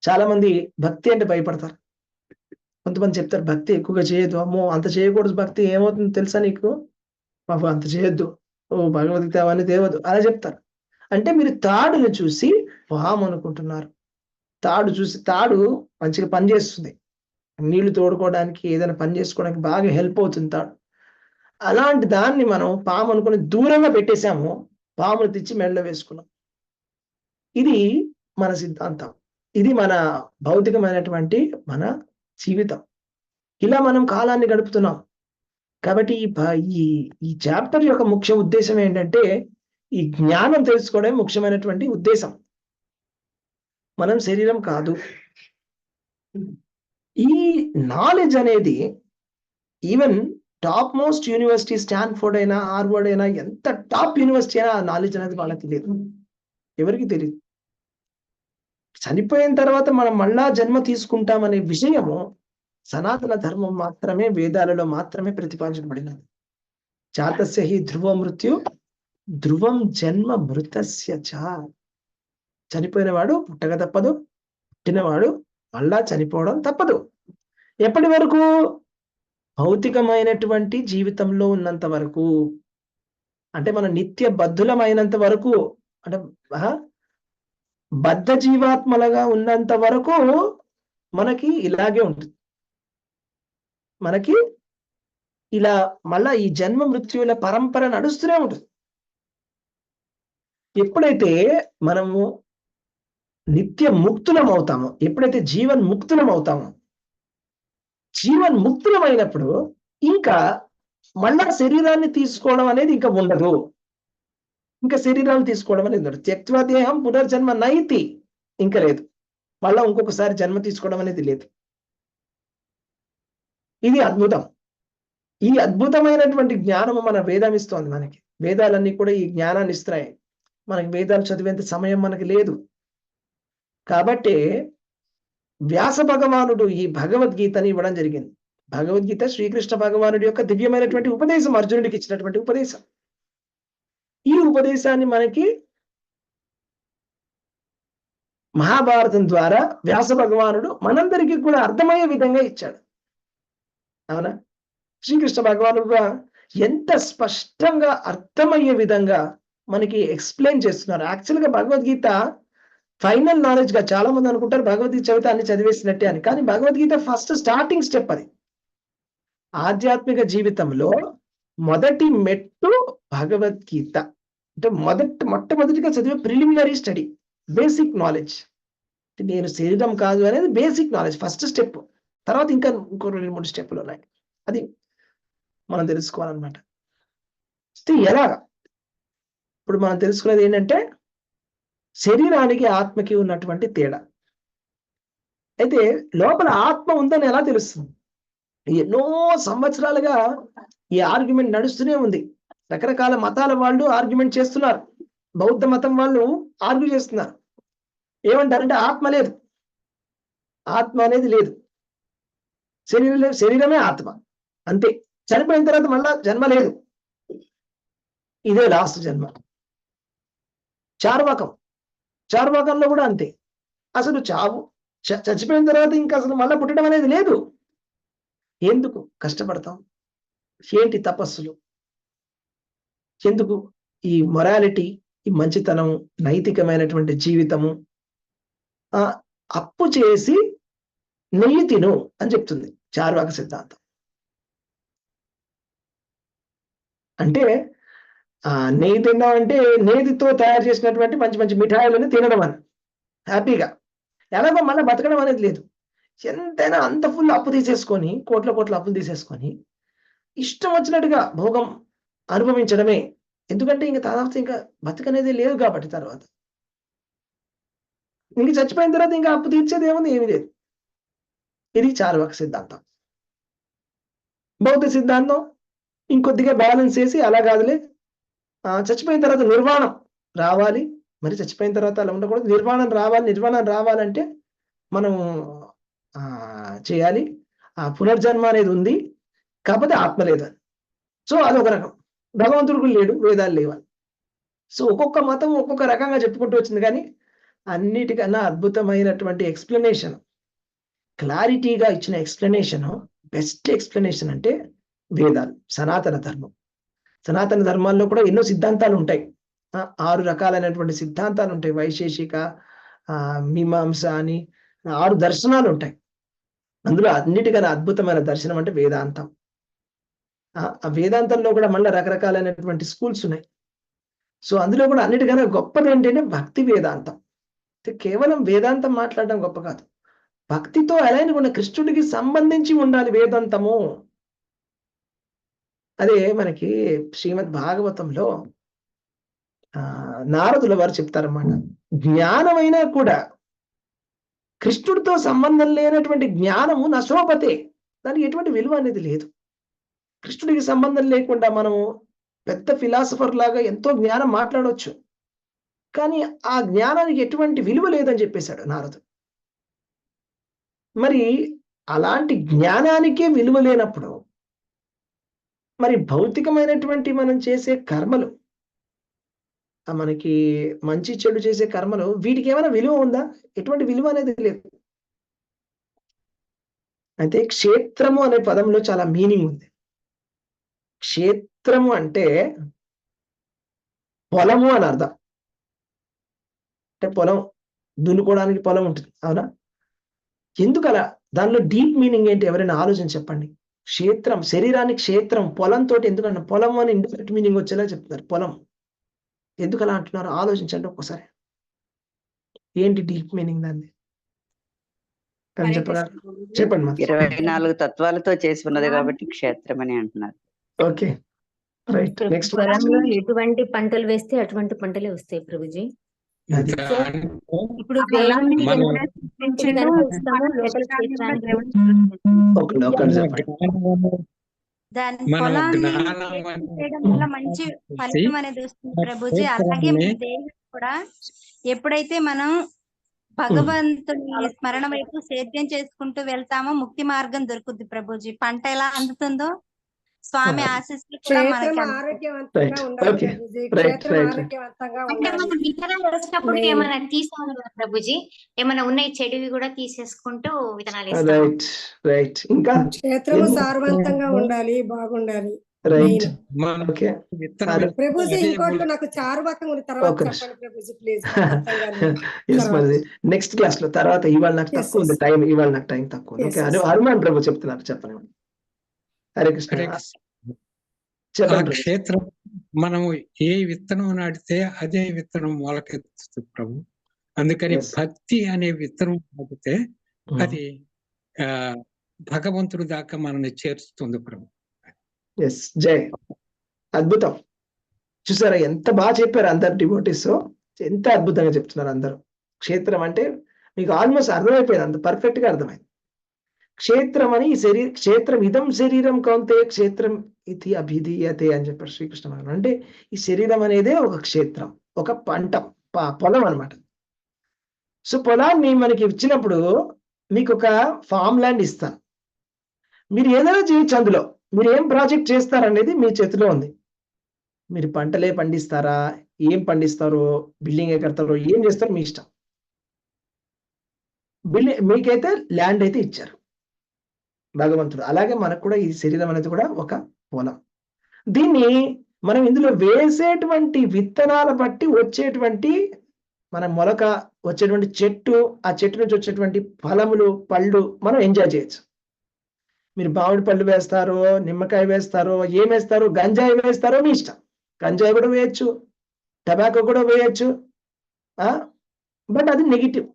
చాలా మంది భక్తి అంటే భయపడతారు. కొంతమంది చెప్తారు భక్తి ఎక్కువగా చేయొద్దు, అమ్మో అంత చేయకూడదు, భక్తి ఏమవుతుంది తెలుసా నీకు, బాబు అంత చేయొద్దు, భగవద్గీత అవన్నీ తేవద్దు అలా చెప్తారు. అంటే మీరు తాడుని చూసి పాము అనుకుంటున్నారు. తాడు మంచిగా పనిచేస్తుంది, నీళ్లు తోడుకోవడానికి, ఏదైనా పని చేసుకోవడానికి బాగా హెల్ప్ అవుతుంది తాడు. అలాంటి దాన్ని మనం పాము అనుకుని దూరంగా పెట్టేశాము, పామును తెచ్చి మెడలో వేసుకున్నాం. ఇది మన సిద్ధాంతం, ఇది మన భౌతికమైనటువంటి మన జీవితం. ఇలా మనం కాలాన్ని గడుపుతున్నాం. కాబట్టి ఈ చాప్టర్ యొక్క ముఖ్య ఉద్దేశం ఏంటంటే ఈ జ్ఞానం తెలుసుకోవడం ముఖ్యమైనటువంటి ఉద్దేశం. మనం శరీరం కాదు. ఈ నాలెడ్జ్ అనేది even top most university, Stanford అయినా, హార్వర్డ్ అయినా, ఎంత టాప్ యూనివర్సిటీ అయినా ఆ నాలెడ్జ్ అనేది వాళ్ళకి తెలియదు, ఎవరికి తెలియదు. చనిపోయిన తర్వాత మనం మళ్ళా జన్మ తీసుకుంటామనే విషయము సనాతన ధర్మం మాత్రమే, వేదాలలో మాత్రమే ప్రతిపాదించబడినది. జాతస్య హి ధ్రువ మృత్యు ధ్రువం జన్మ మృతస్య చ. చనిపోయినవాడు పుట్టక తప్పదు, పుట్టినవాడు మళ్ళా చనిపోవడం తప్పదు. ఎప్పటి వరకు? భౌతికమైనటువంటి జీవితంలో ఉన్నంత వరకు, అంటే మన నిత్య బద్ధులమైనంత వరకు, అంటే బద్ధ జీవాత్మలుగా ఉన్నంత వరకు మనకి ఇలాగే ఉంటుంది. మనకి ఇలా మళ్ళా ఈ జన్మ మృత్యువుల పరంపర నడుస్తూనే ఉంటుంది. ఎప్పుడైతే మనము నిత్య ముక్తులం అవుతామో, ఎప్పుడైతే జీవన్ముక్తులం అవుతామో, జీవన్ముక్తులమైనప్పుడు ఇంకా మళ్ళా శరీరాన్ని తీసుకోవడం అనేది ఇంకా ఉండదు. ఇంకా శరీరాలు తీసుకోవడం అనేది ఉండదు. త్యక్త్వా దేహం పునర్జన్మ నైతి, ఇంకా లేదు. మళ్ళా ఇంకొకసారి జన్మ తీసుకోవడం అనేది లేదు. ఇది అద్భుతం. ఈ అద్భుతమైనటువంటి జ్ఞానము మన వేదం ఇస్తోంది. మనకి వేదాలన్నీ కూడా ఈ జ్ఞానాన్ని ఇస్తున్నాయి. మనకి వేదాలు చదివేంత సమయం మనకి లేదు. కాబట్టి వ్యాస భగవానుడు ఈ భగవద్గీతని ఇవ్వడం జరిగింది. భగవద్గీత శ్రీకృష్ణ భగవానుడి యొక్క దివ్యమైనటువంటి ఉపదేశం, అర్జునుడికి ఇచ్చినటువంటి ఉపదేశం. ఈ ఉపదేశాన్ని మనకి మహాభారతం ద్వారా వ్యాస భగవానుడు మనందరికీ కూడా అర్థమయ్యే విధంగా ఇచ్చాడు. అవునా? శ్రీకృష్ణ భగవానుడు కూడా ఎంత స్పష్టంగా అర్థమయ్యే విధంగా మనకి ఎక్స్ప్లెయిన్ చేస్తున్నారు. యాక్చువల్గా భగవద్గీత ఫైనల్ నాలెడ్జ్ గా చాలా మంది అనుకుంటారు భగవద్గీత చదివితే అన్ని చదివేసినట్టే అని. కానీ భగవద్గీత ఫస్ట్ స్టార్టింగ్ స్టెప్. అది ఆధ్యాత్మిక జీవితంలో మొదటి మెట్టు భగవద్గీత. అంటే మొట్టమొదటిగా చదివే ప్రిలిమినరీ స్టడీ, బేసిక్ నాలెడ్జ్. నేను శరీరం కాదు అనేది బేసిక్ నాలెడ్జ్, ఫస్ట్ స్టెప్. తర్వాత ఇంకా ఇంకో 2-3 స్టెప్పులు ఉన్నాయి. అది మనం తెలుసుకోవాలన్నమాట. ఎలాగా ఇప్పుడు మనం తెలుసుకునేది ఏంటంటే శరీరానికి ఆత్మకి ఉన్నటువంటి తేడా. అయితే లోపల ఆత్మ ఉందని ఎలా తెలుస్తుంది? ఎన్నో సంవత్సరాలుగా ఈ ఆర్గ్యుమెంట్ నడుస్తూనే ఉంది. రకరకాల మతాల వాళ్ళు ఆర్గ్యుమెంట్ చేస్తున్నారు. బౌద్ధ మతం వాళ్ళు ఆర్గ్యూ చేస్తున్నారు. ఏమంటారంటే ఆత్మ లేదు, ఆత్మ అనేది లేదు, శరీరమే ఆత్మ, అంతే. చనిపోయిన తర్వాత మళ్ళా జన్మ లేదు, ఇదే లాస్ట్ జన్మ. చార్వాకంలో కూడా అంతే. అసలు చచ్చిపోయిన తర్వాత ఇంకా అసలు మళ్ళా పుట్టడం అనేది లేదు. ఎందుకు కష్టపడతాం? ఏంటి తపస్సులు? ఎందుకు ఈ మొరాలిటీ, ఈ మంచితనం, నైతికమైనటువంటి జీవితము? అప్పు చేసి నెయ్యి తిను అని చెప్తుంది చార్వాక సిద్ధాంతం. అంటే నెయ్యి తినడం అంటే నేతితో తయారు చేసినటువంటి మంచి మంచి మిఠాయిలను తినడం అని హ్యాపీగా. ఎలాగో మళ్ళీ బతకడం అనేది లేదు. ఎంతైనా అంత ఫుల్ అప్పు తీసేసుకొని, కోట్ల అప్పులు తీసేసుకొని ఇష్టం వచ్చినట్టుగా భోగం అనుభవించడమే. ఎందుకంటే ఇంకా తర్వాత ఇంకా బతకనేది లేదు కాబట్టి. తర్వాత ఇంక చచ్చిపోయిన తర్వాత ఇంకా అప్పు తీర్చేది ఏముంది? ఏమీ లేదు. ఇది చార్వాక సిద్ధాంతం. బౌద్ధ సిద్ధాంతం ఇంకొద్దిగా బ్యాలెన్స్ చేసి అలా కాదులే, చచ్చిపోయిన తర్వాత నిర్వాణం రావాలి. మరి చచ్చిపోయిన తర్వాత అలా ఉండకూడదు, నిర్వాణం రావాలంటే మనం చేయాలి. పునర్జన్మ అనేది ఉంది, కాకపోతే ఆత్మ లేదని. సో అదొక రకం. భగవంతుడు లేడు, వేదాలు లేవాలి. సో ఒక్కొక్క మతం ఒక్కొక్క రకంగా చెప్పుకుంటూ వచ్చింది. కానీ అన్నిటికన్నా అద్భుతమైనటువంటి ఎక్స్ప్లెనేషన్, క్లారిటీగా ఇచ్చిన ఎక్స్ప్లెనేషన్, బెస్ట్ ఎక్స్ప్లెనేషన్ అంటే వేదాలు, సనాతన ధర్మం. సనాతన ధర్మాల్లో కూడా ఎన్నో సిద్ధాంతాలు ఉంటాయి. 6 రకాలైనటువంటి సిద్ధాంతాలు ఉంటాయి. వైశేషిక, మీమాంస అని 6 దర్శనాలు ఉంటాయి. అందులో అన్నిటికన్నా అద్భుతమైన దర్శనం అంటే వేదాంతం. ఆ వేదాంతంలో కూడా మళ్ళీ రకరకాలైనటువంటి స్కూల్స్ ఉన్నాయి. సో అందులో కూడా అన్నిటికన్నా గొప్పది ఏంటంటే భక్తి వేదాంతం. కేవలం వేదాంతం మాట్లాడడం గొప్ప కాదు, భక్తితో అలైన్ ఉన్న కృష్ణుడికి సంబంధించి ఉండాలి వేదాంతము. అదే మనకి శ్రీమద్ భాగవతంలో నారదుల వారు చెప్తారన్నమాట. జ్ఞానమైనా కూడా కృష్ణుడితో సంబంధం లేనటువంటి జ్ఞానము నశోపతే, దానికి ఎటువంటి విలువ అనేది లేదు. కృష్ణుడికి సంబంధం లేకుండా మనము పెద్ద ఫిలాసఫర్ లాగా ఎంతో జ్ఞానం మాట్లాడవచ్చు, కానీ ఆ జ్ఞానానికి ఎటువంటి విలువ లేదని చెప్పేశాడు నారదుడు. మరి అలాంటి జ్ఞానానికే విలువ లేనప్పుడు మరి భౌతికమైనటువంటి మనం చేసే కర్మలు, మనకి మంచి చెడు చేసే కర్మలు, వీటికి ఏమైనా విలువ ఉందా? ఎటువంటి విలువ అనేది లేదు. అయితే క్షేత్రము అనే పదంలో చాలా మీనింగ్ ఉంది. క్షేత్రము అంటే పొలము అని అర్థం. అంటే పొలం, దున్నుకోవడానికి పొలం ఉంటుంది, అవునా? ఎందుకు అలా? దానిలో డీప్ మీనింగ్ ఏంటి? ఎవరైనా ఆలోచించి చెప్పండి. క్షేత్రం, శరీరానికి క్షేత్రం, పొలంతో ఎందుకంటే పొలం అని ఇండైరెక్ట్ మీనింగ్ వచ్చేలా చెప్తున్నారు. పొలం ఎందుకు అలా అంటున్నారు? ఆలోచించండి ఒక్కసారి. ఏంటి డీప్ మీనింగ్ దాన్ని? చెప్పండి. 24 తత్వాలతో చేసి ఉన్నది కాబట్టి క్షేత్రం అని అంటున్నారు. Okay, right. నెక్స్ట్, పొలంలో ఎటువంటి పంటలు వేస్తే అటువంటి పంటలే వస్తాయి ప్రభుజీ. ఇప్పుడు దాని మనం పొలాన్ని జ్ఞానం సేద్యం చేయడం వల్ల మంచి ఫలితం అనేది వస్తుంది ప్రభుజీ. అలాగే క్షేత్రాన్ని మన దేహం కూడా ఎప్పుడైతే మనం భగవంతుని స్మరణ వైపు సేద్యం చేసుకుంటూ వెళ్తామో ముక్తి మార్గం దొరుకుద్ది ప్రభుజీ. పంట ఎలా అందుతుందో స్వామి ఆశీస్సులు కూడా క్షేత్రం మనకి అందుతాయి. ఆరోగ్యవంతంగా రైట్ ఉండాలి ఓకే ప్రభుజీ. రైట్ క్షేత్రం రైట్ ఆరోగ్యవంతంగా అంటే ఉండాలి. మనం విత్తనాలు వేసినప్పుడు మెయిన్ ఏమైనా తీసుకోవాలి కదా ప్రభుజీ? ఏమైనా ఉన్నాయి చెడువి కూడా తీసేసుకుంటూ విత్తనాలు వేస్తాము. రైట్ రైట్ ఇంకా క్షేత్రము సారవంతంగా ఉండాలి, బాగుండాలి రైట్ మెయిన్. మనం ఓకే విత్తనం వేస్తే ప్రభుజీ అదే ఇంకోటి నాకు చారువాకం ఉంది, తర్వాత ఒక నిమిషం. చెప్పండి ప్రభుజీ ప్లీజ్. నాకు అర్థం కాలేదు ఎస్ తర్వాత. మరి నెక్స్ట్ క్లాస్ లో తర్వాత ఇవాళ నాకు Yes, తక్కువ ఉంది yes. టైం, ఇవాళ నాకు టైం తక్కువ ఉంది. Yes, okay yes. హనుమాన్ ప్రభు చెప్తున్నారు, చెప్పండి. హరే కృష్ణ హరే చెప్పండి ఆ ప్రభు. క్షేత్రం మనము ఏ విత్తనం నాటితే అదే విత్తనం మొలకెత్తుతుంది ప్రభు. అందుకని Yes. భక్తి అనే విత్తనం నాటితే అది ఆ భగవంతుడి దాకా మనల్ని చేర్చుతుంది ప్రభు. ఎస్ జై, అద్భుతం. చూసారా ఎంత బాగా చెప్పారు అందరు డివోటీస్, ఎంత అద్భుతంగా చెప్తున్నారు అందరూ. క్షేత్రం అంటే మీకు ఆల్మోస్ట్ అర్థమైపోయింది, అంత పర్ఫెక్ట్ గా అర్థమైంది. క్షేత్రం అని ఈ క్షేత్రం ఇదం శరీరం కౌంతే క్షేత్రం ఇది అభిధీయతే అని చెప్పారు శ్రీకృష్ణ భగవానుడు. అంటే ఈ శరీరం అనేదే ఒక క్షేత్రం, ఒక పంట పొలం అన్నమాట. సో పొలాన్ని మనకి ఇచ్చినప్పుడు మీకు ఒక ఫామ్ ల్యాండ్ ఇస్తాను, మీరు ఏదైనా చేయొచ్చు. అందులో మీరు ఏం ప్రాజెక్ట్ చేస్తారనేది మీ చేతిలో ఉంది. మీరు పంటలే పండిస్తారా, ఏం పండిస్తారో, బిల్డింగ్ కడతారో, ఏం చేస్తారో మీ ఇష్టం. మీకైతే ల్యాండ్ అయితే ఇచ్చారు భగవంతుడు. అలాగే మనకు కూడా ఈ శరీరం అనేది కూడా ఒక పొలం. దీన్ని మనం ఇందులో వేసేటువంటి విత్తనాల బట్టి వచ్చేటువంటి మన మొలక వచ్చేటువంటి చెట్టు, ఆ చెట్టు నుంచి వచ్చేటువంటి ఫలములు, పళ్ళు మనం ఎంజాయ్ చేయొచ్చు. మీరు మామిడి పళ్ళు వేస్తారో, నిమ్మకాయ వేస్తారో, ఏం వేస్తారో, గంజాయి వేస్తారో మీ ఇష్టం. గంజాయి కూడా వేయచ్చు, టబాకో కూడా వేయచ్చు. బట్ అది నెగిటివ్,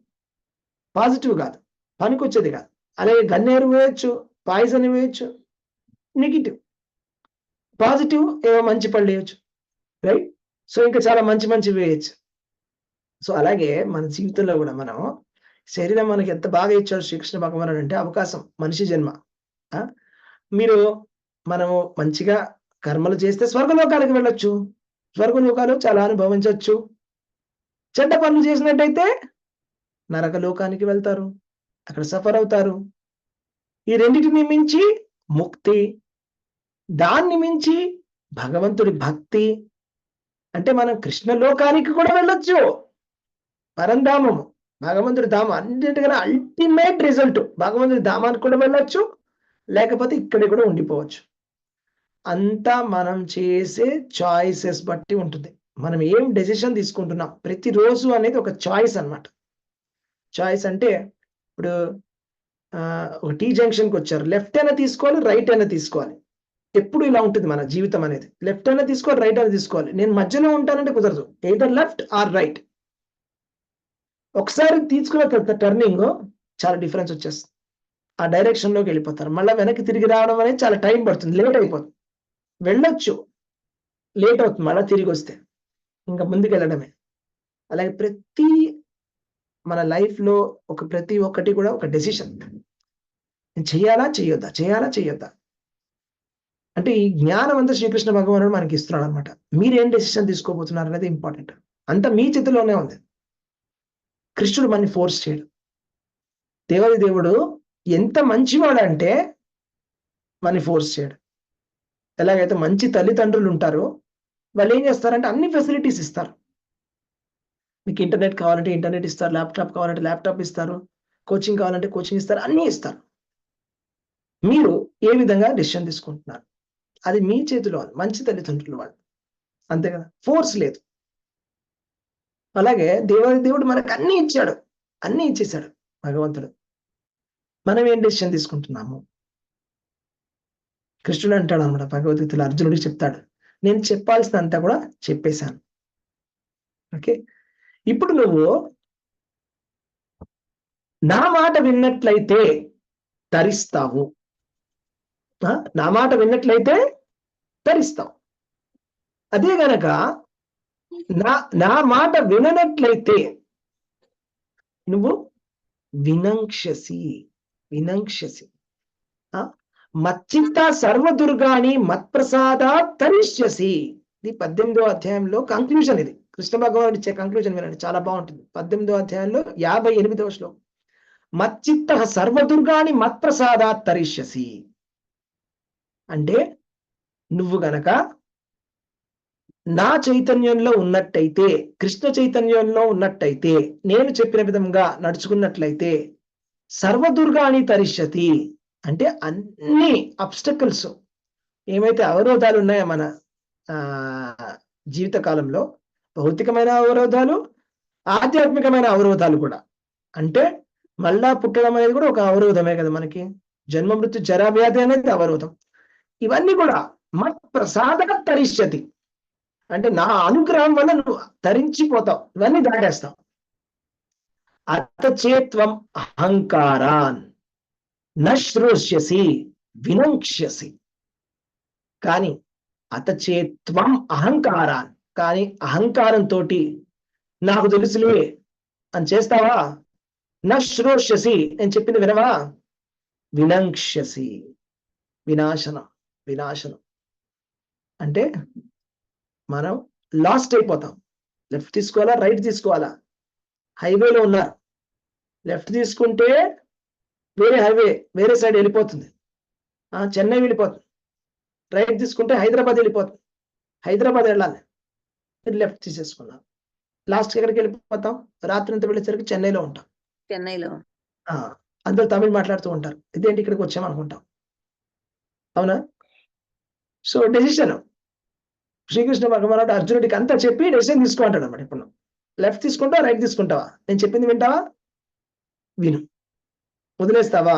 పాజిటివ్ కాదు, పనికొచ్చేది కాదు. అలాగే గన్నేరు వేయచ్చు, పాయిజన్ వేయచ్చు, నెగిటివ్. పాజిటివ్ ఏమో మంచి పళ్ళు వేయచ్చు, రైట్. సో ఇంకా చాలా మంచి మంచి వేయచ్చు. సో అలాగే మన జీవితంలో కూడా మనం శరీరం మనకి ఎంత బాగా ఇచ్చాడు శ్రీకృష్ణ భగవానుడు అంటే అవకాశం, మనిషి జన్మ. మనము మంచిగా కర్మలు చేస్తే స్వర్గలోకాలకు వెళ్ళొచ్చు, స్వర్గలోకాలు చాలా అనుభవించవచ్చు. చెడ్డ పనులు చేసినట్టయితే నరకలోకానికి వెళ్తారు, అక్కడ సఫర్ అవుతారు. ఈ రెండింటిని మించి ముక్తి, దాన్ని మించి భగవంతుడి భక్తి. అంటే మనం కృష్ణ లోకానికి కూడా వెళ్ళొచ్చు, పరంధామము, భగవంతుడి ధామం, అన్నింటికన్నా అల్టిమేట్ రిజల్ట్. భగవంతుడి ధామానికి కూడా వెళ్ళొచ్చు, లేకపోతే ఇక్కడ కూడా ఉండిపోవచ్చు. అంతా మనం చేసే చాయిసెస్ బట్టి ఉంటుంది. మనం ఏం డెసిషన్ తీసుకుంటున్నాం ప్రతిరోజు అనేది ఒక చాయిస్ అన్నమాట. చాయిస్ అంటే ఇప్పుడు ఒక టీ జంక్షన్కి వచ్చారు, లెఫ్ట్ అయినా తీసుకోవాలి, రైట్ అయినా తీసుకోవాలి. ఎప్పుడు ఇలా ఉంటుంది మన జీవితం అనేది. లెఫ్ట్ అయినా తీసుకోవాలి, రైట్ అయినా తీసుకోవాలి. నేను మధ్యలో ఉంటానంటే కుదరదు, ఎయిదర్ లెఫ్ట్ ఆర్ రైట్. ఒకసారి తీసుకున్న తర్వాత టర్నింగ్ చాలా డిఫరెన్స్ వచ్చేస్తుంది, ఆ డైరెక్షన్ లోకి వెళ్ళిపోతారు. మళ్ళీ వెనక్కి తిరిగి రావడం అనేది చాలా టైం పడుతుంది, లేట్ అయిపోతుంది. వెళ్ళొచ్చు, లేట్ అవుతుంది, మళ్ళీ తిరిగి వస్తే ఇంకా ముందుకు వెళ్ళడమే. అలాగే ప్రతి మన లైఫ్ లో ప్రతి ఒక్కటి కూడా ఒక డెసిషన్. నేను చేయాలా చేయొద్దా, చేయాలా చేయొద్దా అంటే ఈ జ్ఞానం అంతా శ్రీకృష్ణ భగవానుడు మనకి ఇస్తున్నాడు అనమాట. మీరేం డెసిషన్ తీసుకోబోతున్నారు అనేది ఇంపార్టెంట్. అంతా మీ చేతిలోనే ఉంది. కృష్ణుడు మనని ఫోర్స్ చేయడు. దేవుడు ఎంత మంచివాడు అంటే మనని ఫోర్స్ చేయడు. ఎలాగైతే మంచి తల్లిదండ్రులు ఉంటారో వాళ్ళు ఏం చేస్తారంటే అన్ని ఫెసిలిటీస్ ఇస్తారు. మీకు ఇంటర్నెట్ కావాలంటే ఇంటర్నెట్ ఇస్తారు, ల్యాప్టాప్ కావాలంటే ల్యాప్టాప్ ఇస్తారు, కోచింగ్ కావాలంటే కోచింగ్ ఇస్తారు, అన్నీ ఇస్తారు. మీరు ఏ విధంగా డెసిషన్ తీసుకుంటున్నారు అది మీ చేతిలో ఉంది. మంచి తల్లిదండ్రులు వాళ్ళు, అంతే కదా, ఫోర్స్ లేదు. అలాగే దేవుడు మనకు అన్ని ఇచ్చాడు, అన్ని ఇచ్చేసాడు భగవంతుడు. మనం ఏం డెసిషన్ తీసుకుంటున్నాము? కృష్ణుడు అంటాడు అన్నమాట భగవద్గీతలో, అర్జునుడికి చెప్తాడు, నేను చెప్పాల్సినంతా కూడా చెప్పేశాను. ఓకే, ఇప్పుడు నువ్వు నా మాట విన్నట్లయితే తరిస్తావు, నా మాట విన్నట్లయితే తరిస్తావు. అదే గనక నా మాట విననట్లయితే నువ్వు వినంక్షసి. మచ్చిత్త సర్వదుర్గాని మత్ప్రసాదా తరిష్యసి. ఇది 18వ అధ్యాయంలో కంక్లూజన్. ఇది కృష్ణ భగవానుడు ఇచ్చే కంక్లూజన్ వినండి, చాలా బాగుంటుంది. 18వ అధ్యాయంలో 58వ శ్లోకం. మచ్చిత్త సర్వదుర్గాని మత్ప్రసాదా తరిష్యసి అంటే నువ్వు గనక నా చైతన్యంలో ఉన్నట్టయితే, కృష్ణ చైతన్యంలో ఉన్నట్టయితే, నేను చెప్పిన విధంగా నడుచుకున్నట్లయితే, సర్వదుర్గాని తరిష్యతి అంటే అన్ని అబ్స్టకల్స్, ఏమైతే అవరోధాలు ఉన్నాయో మన జీవిత కాలంలో, భౌతికమైన అవరోధాలు, ఆధ్యాత్మికమైన అవరోధాలు కూడా. అంటే మళ్ళా పుట్టడం అనేది కూడా ఒక అవరోధమే కదా మనకి. జన్మ మృత్యు జరా వ్యాధి అనేది అవరోధం. ఇవన్నీ కూడా మత్ ప్రసాద తరిష్యతి అంటే నా అనుగ్రహం వల్ల నువ్వు తరించిపోతావు, ఇవన్నీ దాటేస్తావు. అతచేత్వం అహంకారాన్ నశ్రోష్యసి వినంక్ష్యసి. కానీ అతచేత్వం అహంకారాన్, కానీ అహంకారంతో నాకు తెలుసులే అని చేస్తావా, నశ్రోష్యసి నేను చెప్పింది వినవా, వినంక్ష్యసి వినాశనం. వినాశనం అంటే మనం లాస్ట్ అయిపోతాం. లెఫ్ట్ తీసుకోవాలా రైట్ తీసుకోవాలా, హైవేలో ఉన్నారు, లెఫ్ట్ తీసుకుంటే వేరే హైవే వేరే సైడ్ వెళ్ళిపోతుంది, చెన్నై వెళ్ళిపోతుంది. రైట్ తీసుకుంటే హైదరాబాద్ వెళ్ళిపోతుంది, హైదరాబాద్ వెళ్ళాలి, లెఫ్ట్ తీసేసుకున్నాం. లాస్ట్ ఎక్కడికి వెళ్ళిపోతాం, రాత్రి అంతా వెళ్ళేసరికి చెన్నైలో ఉంటాం. చెన్నైలో అందరూ తమిళ్ మాట్లాడుతూ ఉంటారు, ఇదేంటి ఇక్కడికి వచ్చామనుకుంటాం, అవునా? సో డెసిషన్ శ్రీకృష్ణ భగవానుడు అర్జునుడికి అంతా చెప్పి డెసిషన్ తీసుకో అంటాడు అన్నమాట. ఇప్పుడు లెఫ్ట్ తీసుకుంటావా రైట్ తీసుకుంటావా, నేను చెప్పింది వింటావా, విను, వదిలేస్తావా,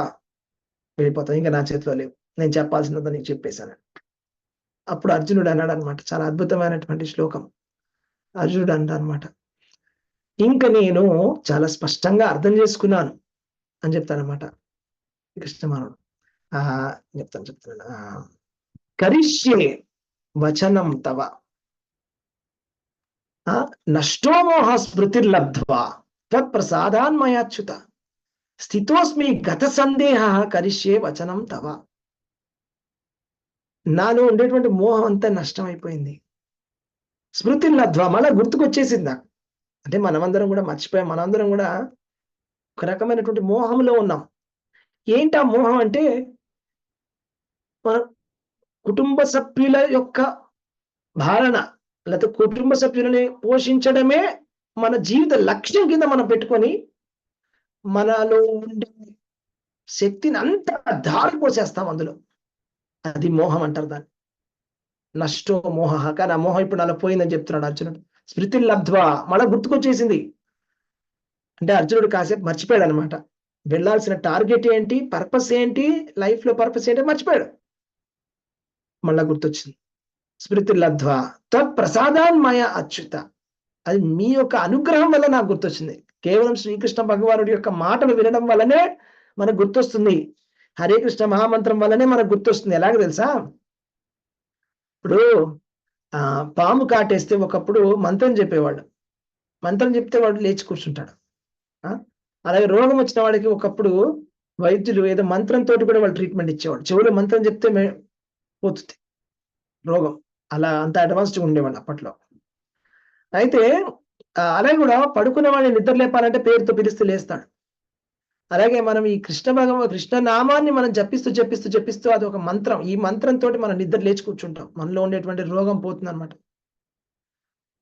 వెళ్ళిపోతావు, ఇంకా నా చేతిలో లేవు, నేను చెప్పాల్సినదో నీకు చెప్పేశాను. అప్పుడు అర్జునుడు అన్నాడు అనమాట, చాలా అద్భుతమైనటువంటి శ్లోకం. అర్జునుడు అన్నాడు అనమాట, ఇంకా నేను చాలా స్పష్టంగా అర్థం చేసుకున్నాను అని చెప్తానమాట కృష్ణమానుడు. చెప్తాను కరిష్యే వచనం తవ నష్టోమోహ స్మృతిర్లబ్ధ్వా త్వత్ప్రసాదాన్మయాచ్యుత స్థితోస్మి గత సందేహ కరిష్యే వచనం తవ. నాలో ఉండేటువంటి మోహం అంతా నష్టం అయిపోయింది. స్మృతిర్లబ్ధ్వా మళ్ళా గుర్తుకొచ్చేసింది నాకు. అంటే మనమందరం కూడా మర్చిపోయాం, మనందరం కూడా ఒక రకమైనటువంటి మోహంలో ఉన్నాం. ఏంటి ఆ మోహం అంటే, మన కుటుంబ సభ్యుల యొక్క భారణ, లేకపోతే కుటుంబ సభ్యులని పోషించడమే మన జీవిత లక్ష్యం కింద మనం పెట్టుకొని మనలో ఉండే శక్తిని అంతా దారిపోసేస్తాం అందులో. అది మోహం అంటారు దాన్ని, నష్టో మోహ. కానీ ఆ మోహం ఇప్పుడు నాలో పోయిందని చెప్తున్నాడు అర్జునుడు. స్మృతి లబ్ధ్వా మళ్ళా గుర్తుకొచ్చేసింది. అంటే అర్జునుడు కాసేపు మర్చిపోయాడు అనమాట, వెళ్ళాల్సిన టార్గెట్ ఏంటి, పర్పస్ ఏంటి, లైఫ్ లో పర్పస్ ఏంటి మర్చిపోయాడు. మళ్ళా గుర్తొచ్చింది. స్మృతి లబ్ధ్వా తత్ప్రసాదాన్మయ అచ్యుత, అది మీ యొక్క అనుగ్రహం వల్ల నాకు గుర్తొచ్చింది. కేవలం శ్రీకృష్ణ భగవానుడి యొక్క మాటలు వినడం వల్లనే మనకు గుర్తొస్తుంది, హరే కృష్ణ మహామంత్రం వల్లనే మనకు గుర్తొస్తుంది. ఎలాగ తెలుసా, ఇప్పుడు పాము కాటేస్తే ఒకప్పుడు మంత్రం చెప్పేవాడు, మంత్రం చెప్తే వాడు లేచి కూర్చుంటాడు. అలాగే రోగం వచ్చిన వాడికి ఒకప్పుడు వైద్యులు ఏదో మంత్రంతో కూడా వాళ్ళు ట్రీట్మెంట్ ఇచ్చేవాడు, చెవులో మంత్రం చెప్తే పోతుంది రోగం. అలా అంత అడ్వాన్స్డ్గా ఉండేవాళ్ళు అప్పట్లో. అయితే అలాగే కూడా పడుకున్న వాడిని నిద్ర లేపాలంటే పేరుతో పిలిస్తే లేస్తాడు. అలాగే మనం ఈ కృష్ణ నామాన్ని మనం జపిస్తూ అది ఒక మంత్రం. ఈ మంత్రంతో మనం నిద్ర లేచి కూర్చుంటాం, మనలో ఉండేటువంటి రోగం పోతుంది అనమాట.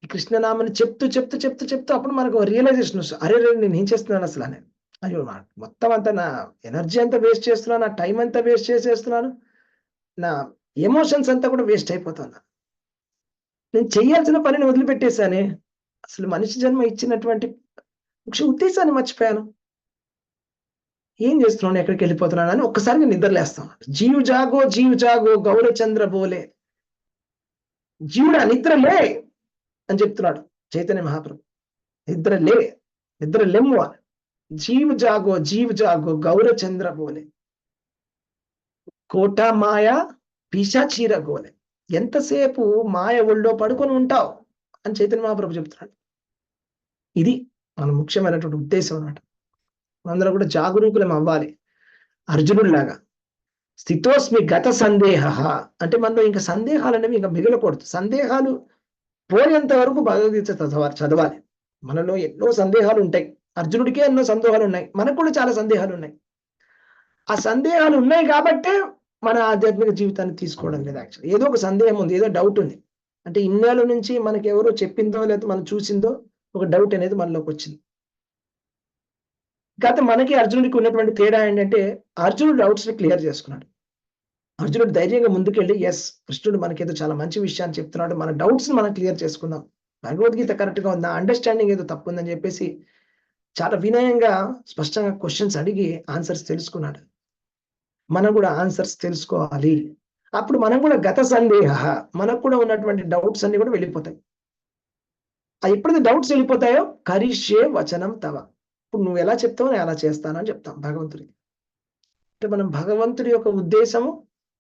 ఈ కృష్ణనామాన్ని చెప్తూ అప్పుడు మనకు రియలైజేషన్ వస్తుంది, అరే నేను ఏం చేస్తున్నాను అసలు అని. అయ్యో మొత్తం అంతా నా ఎనర్జీ అంతా వేస్ట్ చేస్తున్నాను, నా టైం అంతా వేస్ట్ చేసేస్తున్నాను, నా ఎమోషన్స్ అంతా కూడా వేస్ట్ అయిపోతున్నా, నేను చేయాల్సిన పనిని వదిలిపెట్టేశానే, అసలు మనిషి జన్మ ఇచ్చినటువంటి ముఖ్య ఉద్దేశాన్ని మర్చిపోయాను, ఏం చేస్తున్నాను, ఎక్కడికి వెళ్ళిపోతున్నాను అని ఒక్కసారిగా నిద్రలేస్తాం. జీవ్ జాగో గౌరచంద్ర బోలే, జీవుడా నిద్రలే అని చెప్తున్నాడు చైతన్య మహాప్రభు. నిద్ర లెమ్ము అని. జీవ్ జాగో గౌరచంద్ర బోలే, కోట మాయ పిశాచీర గోలే, ఎంతసేపు మాయ ఒళ్ళో పడుకొని ఉంటావు అని చైతన్య మహాప్రభు చెప్తున్నాడు. ఇది మన ముఖ్యమైనటువంటి ఉద్దేశం అన్నమాట. మనందరం కూడా జాగరూకులం అవ్వాలి, అర్జునుడిలాగా స్థితోస్మి గత సందేహ అంటే మనలో ఇంకా సందేహాలు అనేవి ఇంకా మిగలకూడదు. సందేహాలు పోయేంత వరకు భగవద్గీత చదవాలి. మనలో ఎన్నో సందేహాలు ఉంటాయి. అర్జునుడికే ఎన్నో సందేహాలు ఉన్నాయి, మనకు కూడా చాలా సందేహాలు ఉన్నాయి. ఆ సందేహాలు ఉన్నాయి కాబట్టే మన ఆధ్యాత్మిక జీవితాన్ని తీసుకోవడం లేదు. యాక్చువల్ ఏదో ఒక సందేహం ఉంది, ఏదో డౌట్ ఉంది. అంటే ఇన్నేళ్ళ నుంచి మనకి ఎవరో చెప్పిందో లేదా మనం చూసిందో ఒక డౌట్ అనేది మనలోకి వచ్చింది. కాకపోతే మనకి అర్జునుడికి ఉన్నటువంటి తేడా ఏంటంటే అర్జునుడు డౌట్స్ ని క్లియర్ చేసుకున్నాడు. అర్జునుడు ధైర్యంగా ముందుకెళ్ళి ఎస్ కృష్ణుడు మనకేదో చాలా మంచి విషయాన్ని చెప్తున్నాడు, మన డౌట్స్ ని మనం క్లియర్ చేసుకుందాం, భగవద్గీత కరెక్ట్ గా ఉందా, అండర్స్టాండింగ్ ఏదో తప్పు ఉందని చెప్పేసి చాలా వినయంగా స్పష్టంగా క్వశ్చన్స్ అడిగి ఆన్సర్స్ తెలుసుకున్నాడు. మనం కూడా ఆన్సర్స్ తెలుసుకోవాలి. అప్పుడు మనం కూడా గత సందేహ, మనకు కూడా ఉన్నటువంటి డౌట్స్ అన్ని కూడా వెళ్ళిపోతాయి. ఎప్పుడైతే డౌట్స్ వెళ్ళిపోతాయో కరిష్యే వచనం తవ, ఇప్పుడు నువ్వు ఎలా చెప్తావో నేను అలా చేస్తాను అని చెప్తాం భగవంతుడికి. అంటే మనం భగవంతుడి యొక్క ఉద్దేశము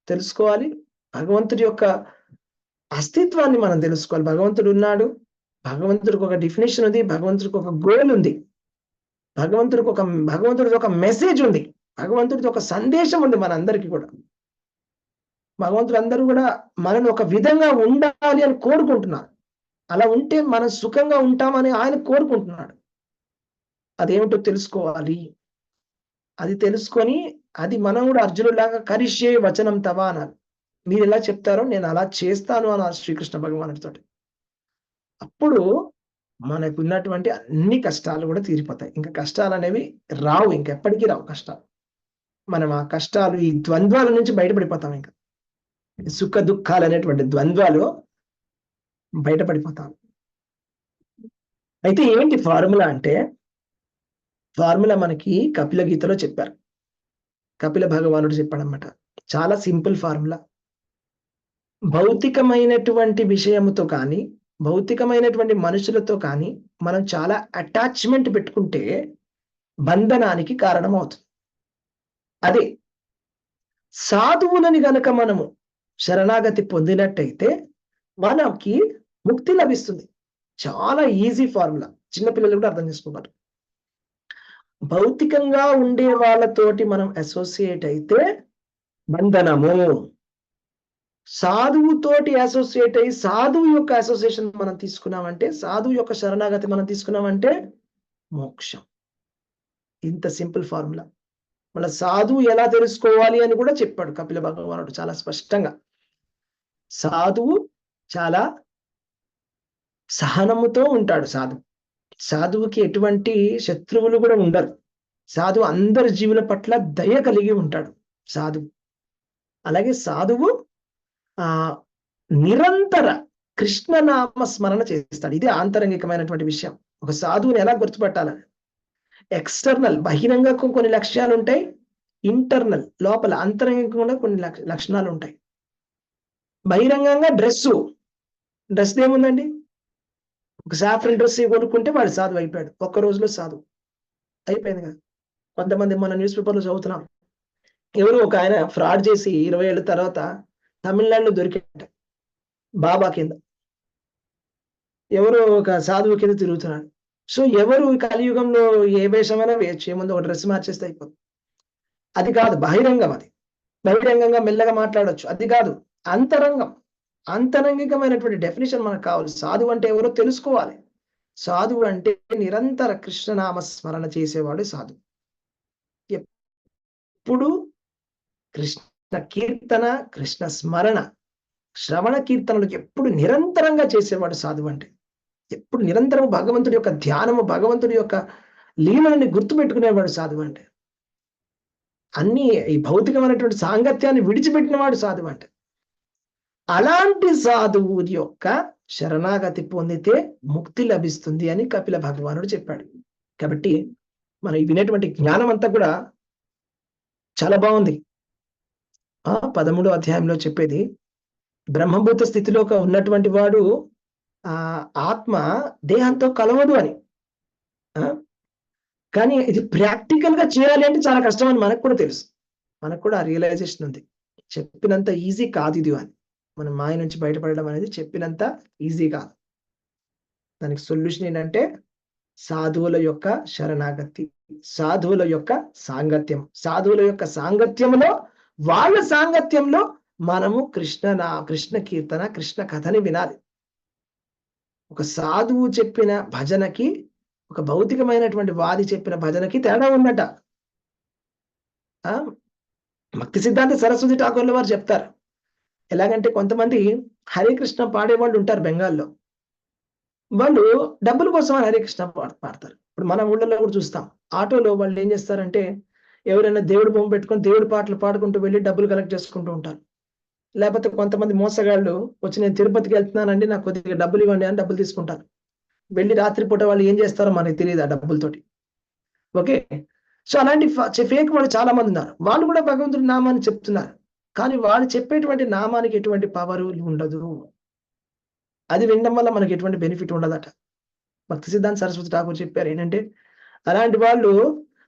తెలుసుకోవాలి, భగవంతుడి యొక్క అస్తిత్వాన్ని మనం తెలుసుకోవాలి. భగవంతుడు ఉన్నాడు, భగవంతుడికి ఒక డెఫినేషన్ ఉంది, భగవంతుడికి ఒక గోల్ ఉంది, భగవంతుడికి ఒక మెసేజ్ ఉంది, భగవంతుడికి ఒక సందేశం ఉంది మనందరికీ కూడా. భగవంతుడు అందరూ కూడా మనల్ని ఒక విధంగా ఉండాలి అని కోరుకుంటున్నారు. అలా ఉంటే మనం సుఖంగా ఉంటామని ఆయన కోరుకుంటున్నాడు. అదేమిటో తెలుసుకోవాలి. అది తెలుసుకొని అది మనం కూడా అర్జునుడిలాగా కరిష్యే వచనం తవా అనాలి. మీరు ఎలా చెప్తారో నేను అలా చేస్తాను అన్నారు శ్రీకృష్ణ భగవానుడితో. అప్పుడు మనకు ఉన్నటువంటి అన్ని కష్టాలు కూడా తీరిపోతాయి. ఇంకా కష్టాలు అనేవి రావు, ఇంకెప్పటికీ రావు కష్టాలు. మనం ఆ కష్టాలు, ఈ ద్వంద్వాల నుంచి బయటపడిపోతాం. ఇంకా సుఖ దుఃఖాలు అనేటువంటి ద్వంద్వాలు బయటపడిపోతాం. అయితే ఏంటి ఫార్ములా అంటే, ఫార్ములా మనకి కపిల గీతలో చెప్పారు. కపిల భగవానుడు చెప్పాడనమాట. చాలా సింపుల్ ఫార్ములా. భౌతికమైనటువంటి విషయముతో కానీ, భౌతికమైనటువంటి మనుషులతో కానీ మనం చాలా అటాచ్మెంట్ పెట్టుకుంటే బంధనానికి కారణం అవుతుంది. అదే సాధువులని గనక మనము శరణాగతి పొందినట్టయితే మనకి ముక్తి లభిస్తుంది. చాలా ఈజీ ఫార్ములా, చిన్నపిల్లలు కూడా అర్థం చేసుకుంటారు. భౌతికంగా ఉండే వాళ్ళతోటి మనం అసోసియేట్ అయితే బంధనము, సాధువుతోటి అసోసియేట్ అయ్యి సాధువు యొక్క అసోసియేషన్ మనం తీసుకున్నామంటే, సాధువు యొక్క శరణాగతి మనం తీసుకున్నామంటే మోక్షం. ఇంత సింపుల్ ఫార్ములా. మళ్ళీ సాధువు ఎలా తెలుసుకోవాలి అని కూడా చెప్పాడు కపిల భగవానుడు చాలా స్పష్టంగా. సాధువు చాలా సహనముతో ఉంటాడు. సాధువుకి ఎటువంటి శత్రువులు కూడా ఉండరు. సాధువు అందరి జీవుల పట్ల దయ కలిగి ఉంటాడు సాధువు. అలాగే సాధువు నిరంతర కృష్ణనామ స్మరణ చేస్తాడు. ఇది ఆంతరంగికమైనటువంటి విషయం. ఒక సాధువుని ఎలా గుర్తుపట్టాలని, ఎక్స్టర్నల్ బహిరంగకు కొన్ని లక్ష్యాలు ఉంటాయి, ఇంటర్నల్ లోపల అంతరంగికంగా కొన్ని లక్షణాలు ఉంటాయి. బహిరంగంగా డ్రెస్ ఏముందండి, ఒక సాఫ్రన్ డ్రెస్ కొనుక్కుంటే వాడు సాధువు అయిపోయాడు, ఒక్క రోజులో సాధువు అయిపోయింది కదా. కొంతమంది మన న్యూస్ పేపర్లో చదువుతున్నాం, ఎవరు ఒక ఆయన ఫ్రాడ్ చేసి 20 ఏళ్ళ తర్వాత తమిళనాడులో దొరికాట బాబా కింద, ఎవరో ఒక సాధువు కింద తిరుగుతున్నాడు. సో ఎవరు కలియుగంలో ఏ వేషమైనా వేయచ్చు, ఏముందో ఒక డ్రెస్ మార్చేస్తే అయిపోతుంది. అది కాదు బహిరంగం. అది బహిరంగంగా మెల్లగా మాట్లాడొచ్చు, అది కాదు అంతరంగం. అంతరంగికమైనటువంటి డెఫినేషన్ మనకు కావాలి. సాధువు అంటే ఎవరో తెలుసుకోవాలి. సాధువు అంటే నిరంతర కృష్ణనామ స్మరణ చేసేవాడు సాధువు. ఎప్పుడు కృష్ణ కీర్తన, కృష్ణ స్మరణ, శ్రవణ కీర్తనలకు ఎప్పుడు నిరంతరంగా చేసేవాడు సాధువు. అంటే ఎప్పుడు నిరంతరం భగవంతుడి యొక్క ధ్యానము, భగవంతుడి యొక్క లీలలని గుర్తుపెట్టుకునేవాడు సాధువు. అంటే అన్ని ఈ భౌతికమైనటువంటి సాంగత్యాన్ని విడిచిపెట్టినవాడు సాధువు. అంటే అలాంటి సాధువు యొక్క శరణాగతి పొందితే ముక్తి లభిస్తుంది అని కపిల భగవానుడు చెప్పాడు. కాబట్టి మనం వినేటువంటి జ్ఞానం అంతా కూడా చాలా బాగుంది. 13వ అధ్యాయంలో చెప్పేది, బ్రహ్మభూత స్థితిలో ఉన్నటువంటి వాడు ఆత్మ దేహంతో కలవదు అని. కానీ ఇది ప్రాక్టికల్ గా చేయాలి అంటే చాలా కష్టం అని మనకు కూడా తెలుసు. మనకు కూడా రియలైజేషన్ ఉంది. చెప్పినంత ఈజీ కాదు ఇది అని. మనం మాయ నుంచి బయటపడడం అనేది చెప్పినంత ఈజీ కాదు. దానికి సొల్యూషన్ ఏంటంటే సాధువుల యొక్క శరణాగతి, సాధువుల యొక్క సాంగత్యం. సాధువుల యొక్క సాంగత్యంలో వాళ్ళ సాంగత్యంలో మనము కృష్ణ కీర్తన, కృష్ణ కథని వినాలి. ఒక సాధువు చెప్పిన భజనకి, ఒక భౌతికమైనటువంటి వాది చెప్పిన భజనకి తేడా ఉందట. భక్తి సిద్ధాంత సరస్వతి ఠాకూర్ల వారు చెప్తారు. ఎలాగంటే కొంతమంది హరే కృష్ణ పాడేవాళ్ళు ఉంటారు బెంగాల్లో. వాళ్ళు డబ్బుల కోసం హరే కృష్ణ పాడతారు. ఇప్పుడు మన ఊళ్ళలో కూడా చూస్తాం, ఆటోలో వాళ్ళు ఏం చేస్తారంటే ఎవరైనా దేవుడి బొమ్మ పెట్టుకొని దేవుడి పాటలు పాడుకుంటూ వెళ్ళి డబ్బులు కలెక్ట్ చేసుకుంటూ ఉంటారు. లేకపోతే కొంతమంది మోసగాళ్ళు వచ్చి నేను తిరుపతికి వెళ్తున్నానండి, నాకు కొద్దిగా డబ్బులు ఇవ్వండి అని డబ్బులు తీసుకుంటారు. వెళ్ళి రాత్రిపూట వాళ్ళు ఏం చేస్తారో మనకి తెలియదు ఆ డబ్బులతోటి. ఓకే, సో అలాంటి ఫేక్ వాళ్ళు చాలా మంది ఉన్నారు. వాళ్ళు కూడా భగవంతుడి నామాన్ని చెప్తున్నారు, కానీ వాళ్ళు చెప్పేటువంటి నామానికి ఎటువంటి పవర్ ఉండదు. అది వినడం వల్ల మనకి ఎటువంటి బెనిఫిట్ ఉండదట. భక్తి సిద్ధాంత సరస్వతి ఠాకూర్ చెప్పారు ఏంటంటే, అలాంటి వాళ్ళు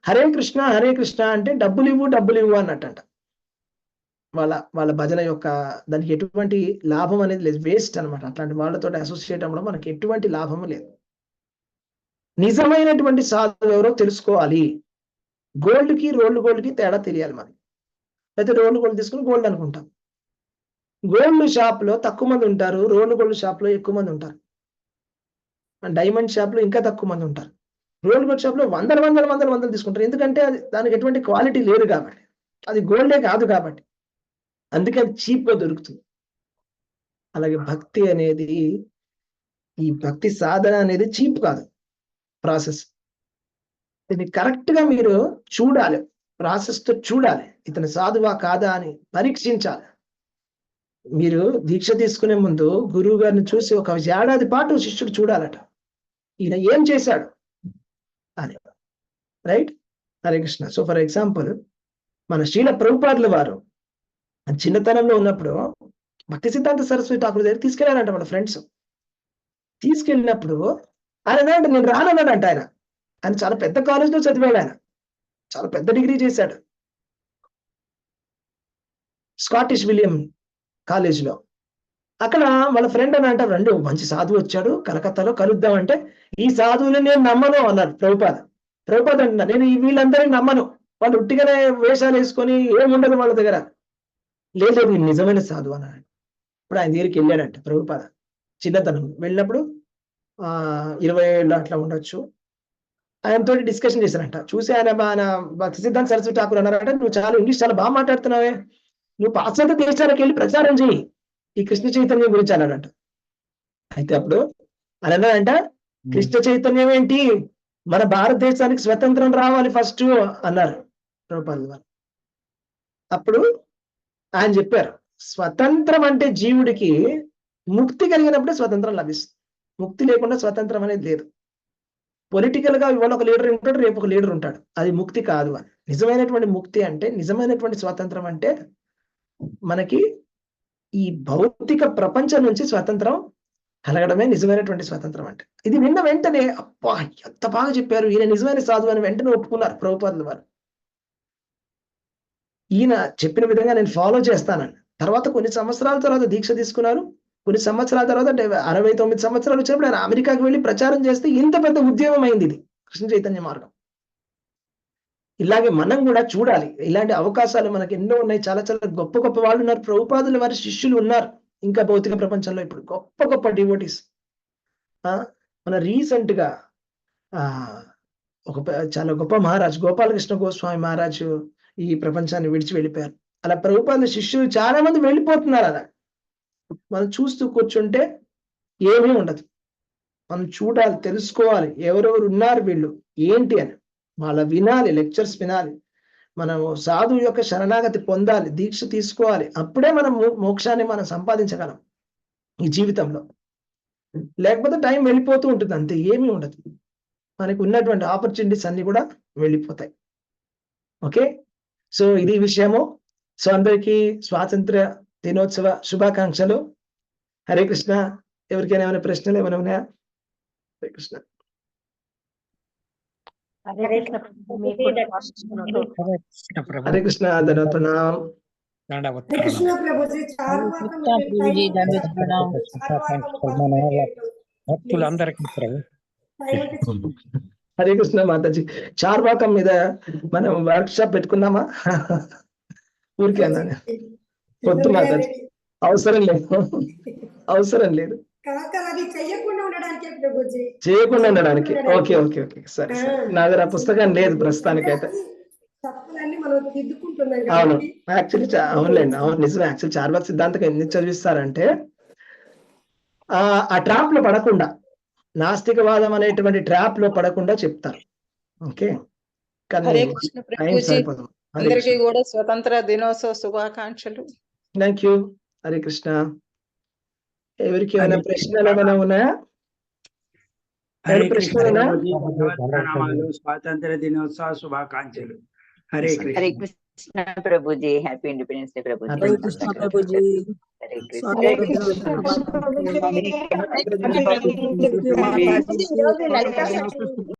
హరే కృష్ణ అంటే డబ్బులు ఇవ్వు అన్నట్టంట. వాళ్ళ భజన యొక్క దానికి ఎటువంటి లాభం అనేది లేదు, వేస్ట్ అనమాట. అట్లాంటి వాళ్ళతో అసోసియేట్ అవ్వడం మనకి ఎటువంటి లాభము లేదు. నిజమైనటువంటి సాధువు ఎవరో తెలుసుకోవాలి. గోల్డ్కి గోల్డ్కి తేడా తెలియాలి మనకి. అయితే గోల్డ్ తీసుకుని గోల్డ్ అనుకుంటాం. గోల్డ్ షాప్ లో తక్కువ మంది ఉంటారు, గోల్డ్ షాప్ లో ఎక్కువ మంది ఉంటారు. డైమండ్ షాప్ లో ఇంకా తక్కువ మంది ఉంటారు. గోల్డ్ షాప్ లో వందలు తీసుకుంటారు. ఎందుకంటే దానికి ఎటువంటి క్వాలిటీ లేదు కాబట్టి, అది గోల్డే కాదు కాబట్టి, అందుకే అది చీప్ గా దొరుకుతుంది. అలాగే భక్తి అనేది, ఈ భక్తి సాధన అనేది చీప్ కాదు ప్రాసెస్. దీన్ని కరెక్ట్ గా మీరు చూడాలి, ప్రాసెస్ తో చూడాలి, ఇతను సాధువా కాదా అని పరీక్షించాలి. మీరు దీక్ష తీసుకునే ముందు గురువు గారిని చూసి ఒక ఏడాది పాటు శిష్యుడు చూడాలట, ఈయన ఏం చేశాడు అని. Right? Hare Krishna. So for example, మన శ్రీల ప్రభుపాదుల వారు చిన్నతనంలో ఉన్నప్పుడు భక్తి సిద్ధాంత సరస్వతి ఠాకూర్ దగ్గర తీసుకెళ్లారంట వాళ్ళ ఫ్రెండ్స్. తీసుకెళ్ళినప్పుడు ఆయన నేను రానన్నాడంట. ఆయన చాలా పెద్ద కాలేజ్లో చదివాడు, ఆయన చాలా పెద్ద డిగ్రీ చేశాడు స్కాటిష్ విలియం కాలేజ్లో. అక్కడ వాళ్ళ ఫ్రెండ్ అని అంటారు, రండి మంచి సాధువు వచ్చాడు కలకత్తాలో కలుద్దామంటే, ఈ సాధువుని నేను నమ్మను అన్నారు ప్రభుపాద అంటున్నా, నేను వీళ్ళందరినీ నమ్మను, వాళ్ళు ఉట్టిగానే వేషాలు వేసుకొని ఏముండదు వాళ్ళ దగ్గర. లేదు నిజమైన సాధువు అన్నాడు. ఇప్పుడు ఆయన దగ్గరికి వెళ్ళాడంట ప్రభుపాద చిన్నతనం. వెళ్ళినప్పుడు 20 ఏళ్ళు అట్లా ఉండొచ్చు. ఆయనతో డిస్కషన్ చేశారంట. చూసి ఆయన భక్తి సిద్ధాంత సరస్వతి ఠాకూర్ అన్నారంట, నువ్వు చాలా ఇంగ్లీష్ చాలా బాగా మాట్లాడుతున్నావే, నువ్వు పాశ్చాత్య దేశాలకు వెళ్ళి ప్రచారం చేయి ఈ కృష్ణ చైతన్యం గురించి అన్నాడంట. అయితే అప్పుడు ఆయన అన్నాడంట, కృష్ణ చైతన్యం ఏంటి, మన భారతదేశానికి స్వతంత్రం రావాలి ఫస్ట్ అన్నారు ప్రభుపాదుల వారు. అప్పుడు ఆయన చెప్పారు, స్వతంత్రం అంటే జీవుడికి ముక్తి కలిగినప్పుడే స్వతంత్రం లభిస్తుంది. ముక్తి లేకుండా స్వతంత్రం అనేది లేదు. పొలిటికల్ గా ఇవాళ ఒక లీడర్ ఉంటాడు, రేపు ఒక లీడర్ ఉంటాడు, అది ముక్తి కాదు అని. నిజమైనటువంటి ముక్తి అంటే, నిజమైనటువంటి స్వాతంత్రం అంటే మనకి ఈ భౌతిక ప్రపంచం నుంచి స్వతంత్రం కలగడమే నిజమైనటువంటి స్వతంత్రం అంటే. ఇది విన్న వెంటనే అబ్బా ఎంత బాగా చెప్పారు, ఈయన నిజమైన సాధువు అని వెంటనే ఒప్పుకున్నారు ప్రభుపాదుల వారు. ఈయన చెప్పిన విధంగా నేను ఫాలో చేస్తానని. తర్వాత కొన్ని సంవత్సరాల తర్వాత దీక్ష తీసుకున్నారు. కొన్ని సంవత్సరాల తర్వాత, అంటే 69 సంవత్సరాలు వచ్చినప్పుడు ఆయన అమెరికాకి వెళ్ళి ప్రచారం చేస్తే ఇంత పెద్ద ఉద్యమం అయింది ఇది కృష్ణ చైతన్య మార్గం. ఇలాగే మనం కూడా చూడాలి, ఇలాంటి అవకాశాలు మనకి ఎన్నో ఉన్నాయి. చాలా చాలా గొప్ప గొప్ప వాళ్ళు ఉన్నారు, ప్రభుపాదుల వారి శిష్యులు ఉన్నారు ఇంకా భౌతిక ప్రపంచంలో ఇప్పుడు గొప్ప గొప్ప డివోటీస్. మన రీసెంట్ గా చాలా గొప్ప మహారాజ్ గోపాలకృష్ణ గోస్వామి మహారాజు ఈ ప్రపంచాన్ని విడిచి వెళ్ళిపోయారు. అలా ప్రభుపాదుల శిష్యులు చాలా మంది వెళ్ళిపోతున్నారు. అలా మనం చూస్తూ కూర్చుంటే ఏమీ ఉండదు. మనం చూడాలి, తెలుసుకోవాలి ఎవరెవరు ఉన్నారు వీళ్ళు ఏంటి అని. వాళ్ళ వినాలి, లెక్చర్స్ వినాలి. మనం సాధువు యొక్క శరణాగతి పొందాలి, దీక్ష తీసుకోవాలి. అప్పుడే మనం మోక్షాన్ని మనం సంపాదించగలం ఈ జీవితంలో. లేకపోతే టైం వెళ్ళిపోతూ ఉంటుంది, అంతే, ఏమీ ఉండదు. మనకు ఉన్నటువంటి ఆపర్చునిటీస్ అన్ని కూడా వెళ్ళిపోతాయి. ఓకే, సో ఇది విషయము. సో అందరికీ స్వాతంత్ర దినోత్సవ శుభాకాంక్షలు. హరే కృష్ణ. ఎవరికైనా ఏమైనా ప్రశ్నలు ఏమైనా ఉన్నాయా? హరే కృష్ణ. హరే కృష్ణ. హరే కృష్ణ. ప్రణామం. కృష్ణ ప్రభుజీ భక్తులందరికీ హరే కృష్ణ మాతాజీ. చార్వాకం మీద మనం వర్క్ షాప్ పెట్టుకున్నామా? ఊరికే అన్నాను. వద్దు మాతాజీ, అవసరం లేదు, అవసరం లేదు. అది చెయ్యకుండా ఉండడానికే ప్రభుజీ. చేయకుండా ఉండడానికి. ఓకే ఓకే ఓకే, సరే సరే. నా దగ్గర ఆ పుస్తకం లేదు ప్రస్తుతానికైతే. తప్పులన్నీ మనం దిద్దుకుంటున్నాం అవును, కాబట్టి. యాక్చువల్లీ అవునులేండి, అవును నిజమే. యాక్చువల్లీ చార్వాక్ సిద్ధాంతం ఎందుకు చదివిస్తారంటే ఆ ట్రాప్ లో పడకుండా, నాస్తికవాదం అనేటువంటి ట్రాప్ లో పడకుండా చెప్తారు. ఓకే, కానీ హరే కృష్ణ టైం ప్రభుజీ, సరిపోదు. అందరికీ కూడా స్వతంత్ర దినోత్సవ శుభాకాంక్షలు. Thank you. హరే కృష్ణ. ఎవరికి ఏమైనా ప్రశ్నలు ఏమైనా ఉన్నాయా? హరే ప్రశ్న కృష్ణ ఉందా? ప్రభుజీ, ప్రణామాలు, స్వాతంత్ర దినోత్సవ శుభాకాంక్షలు. Hare Krishna. Hare Krishna Prabhuji, happy independence day Prabhuji. Hare Krishna Prabhuji. Hare Krishna. Hare Krishna. Prabhuji.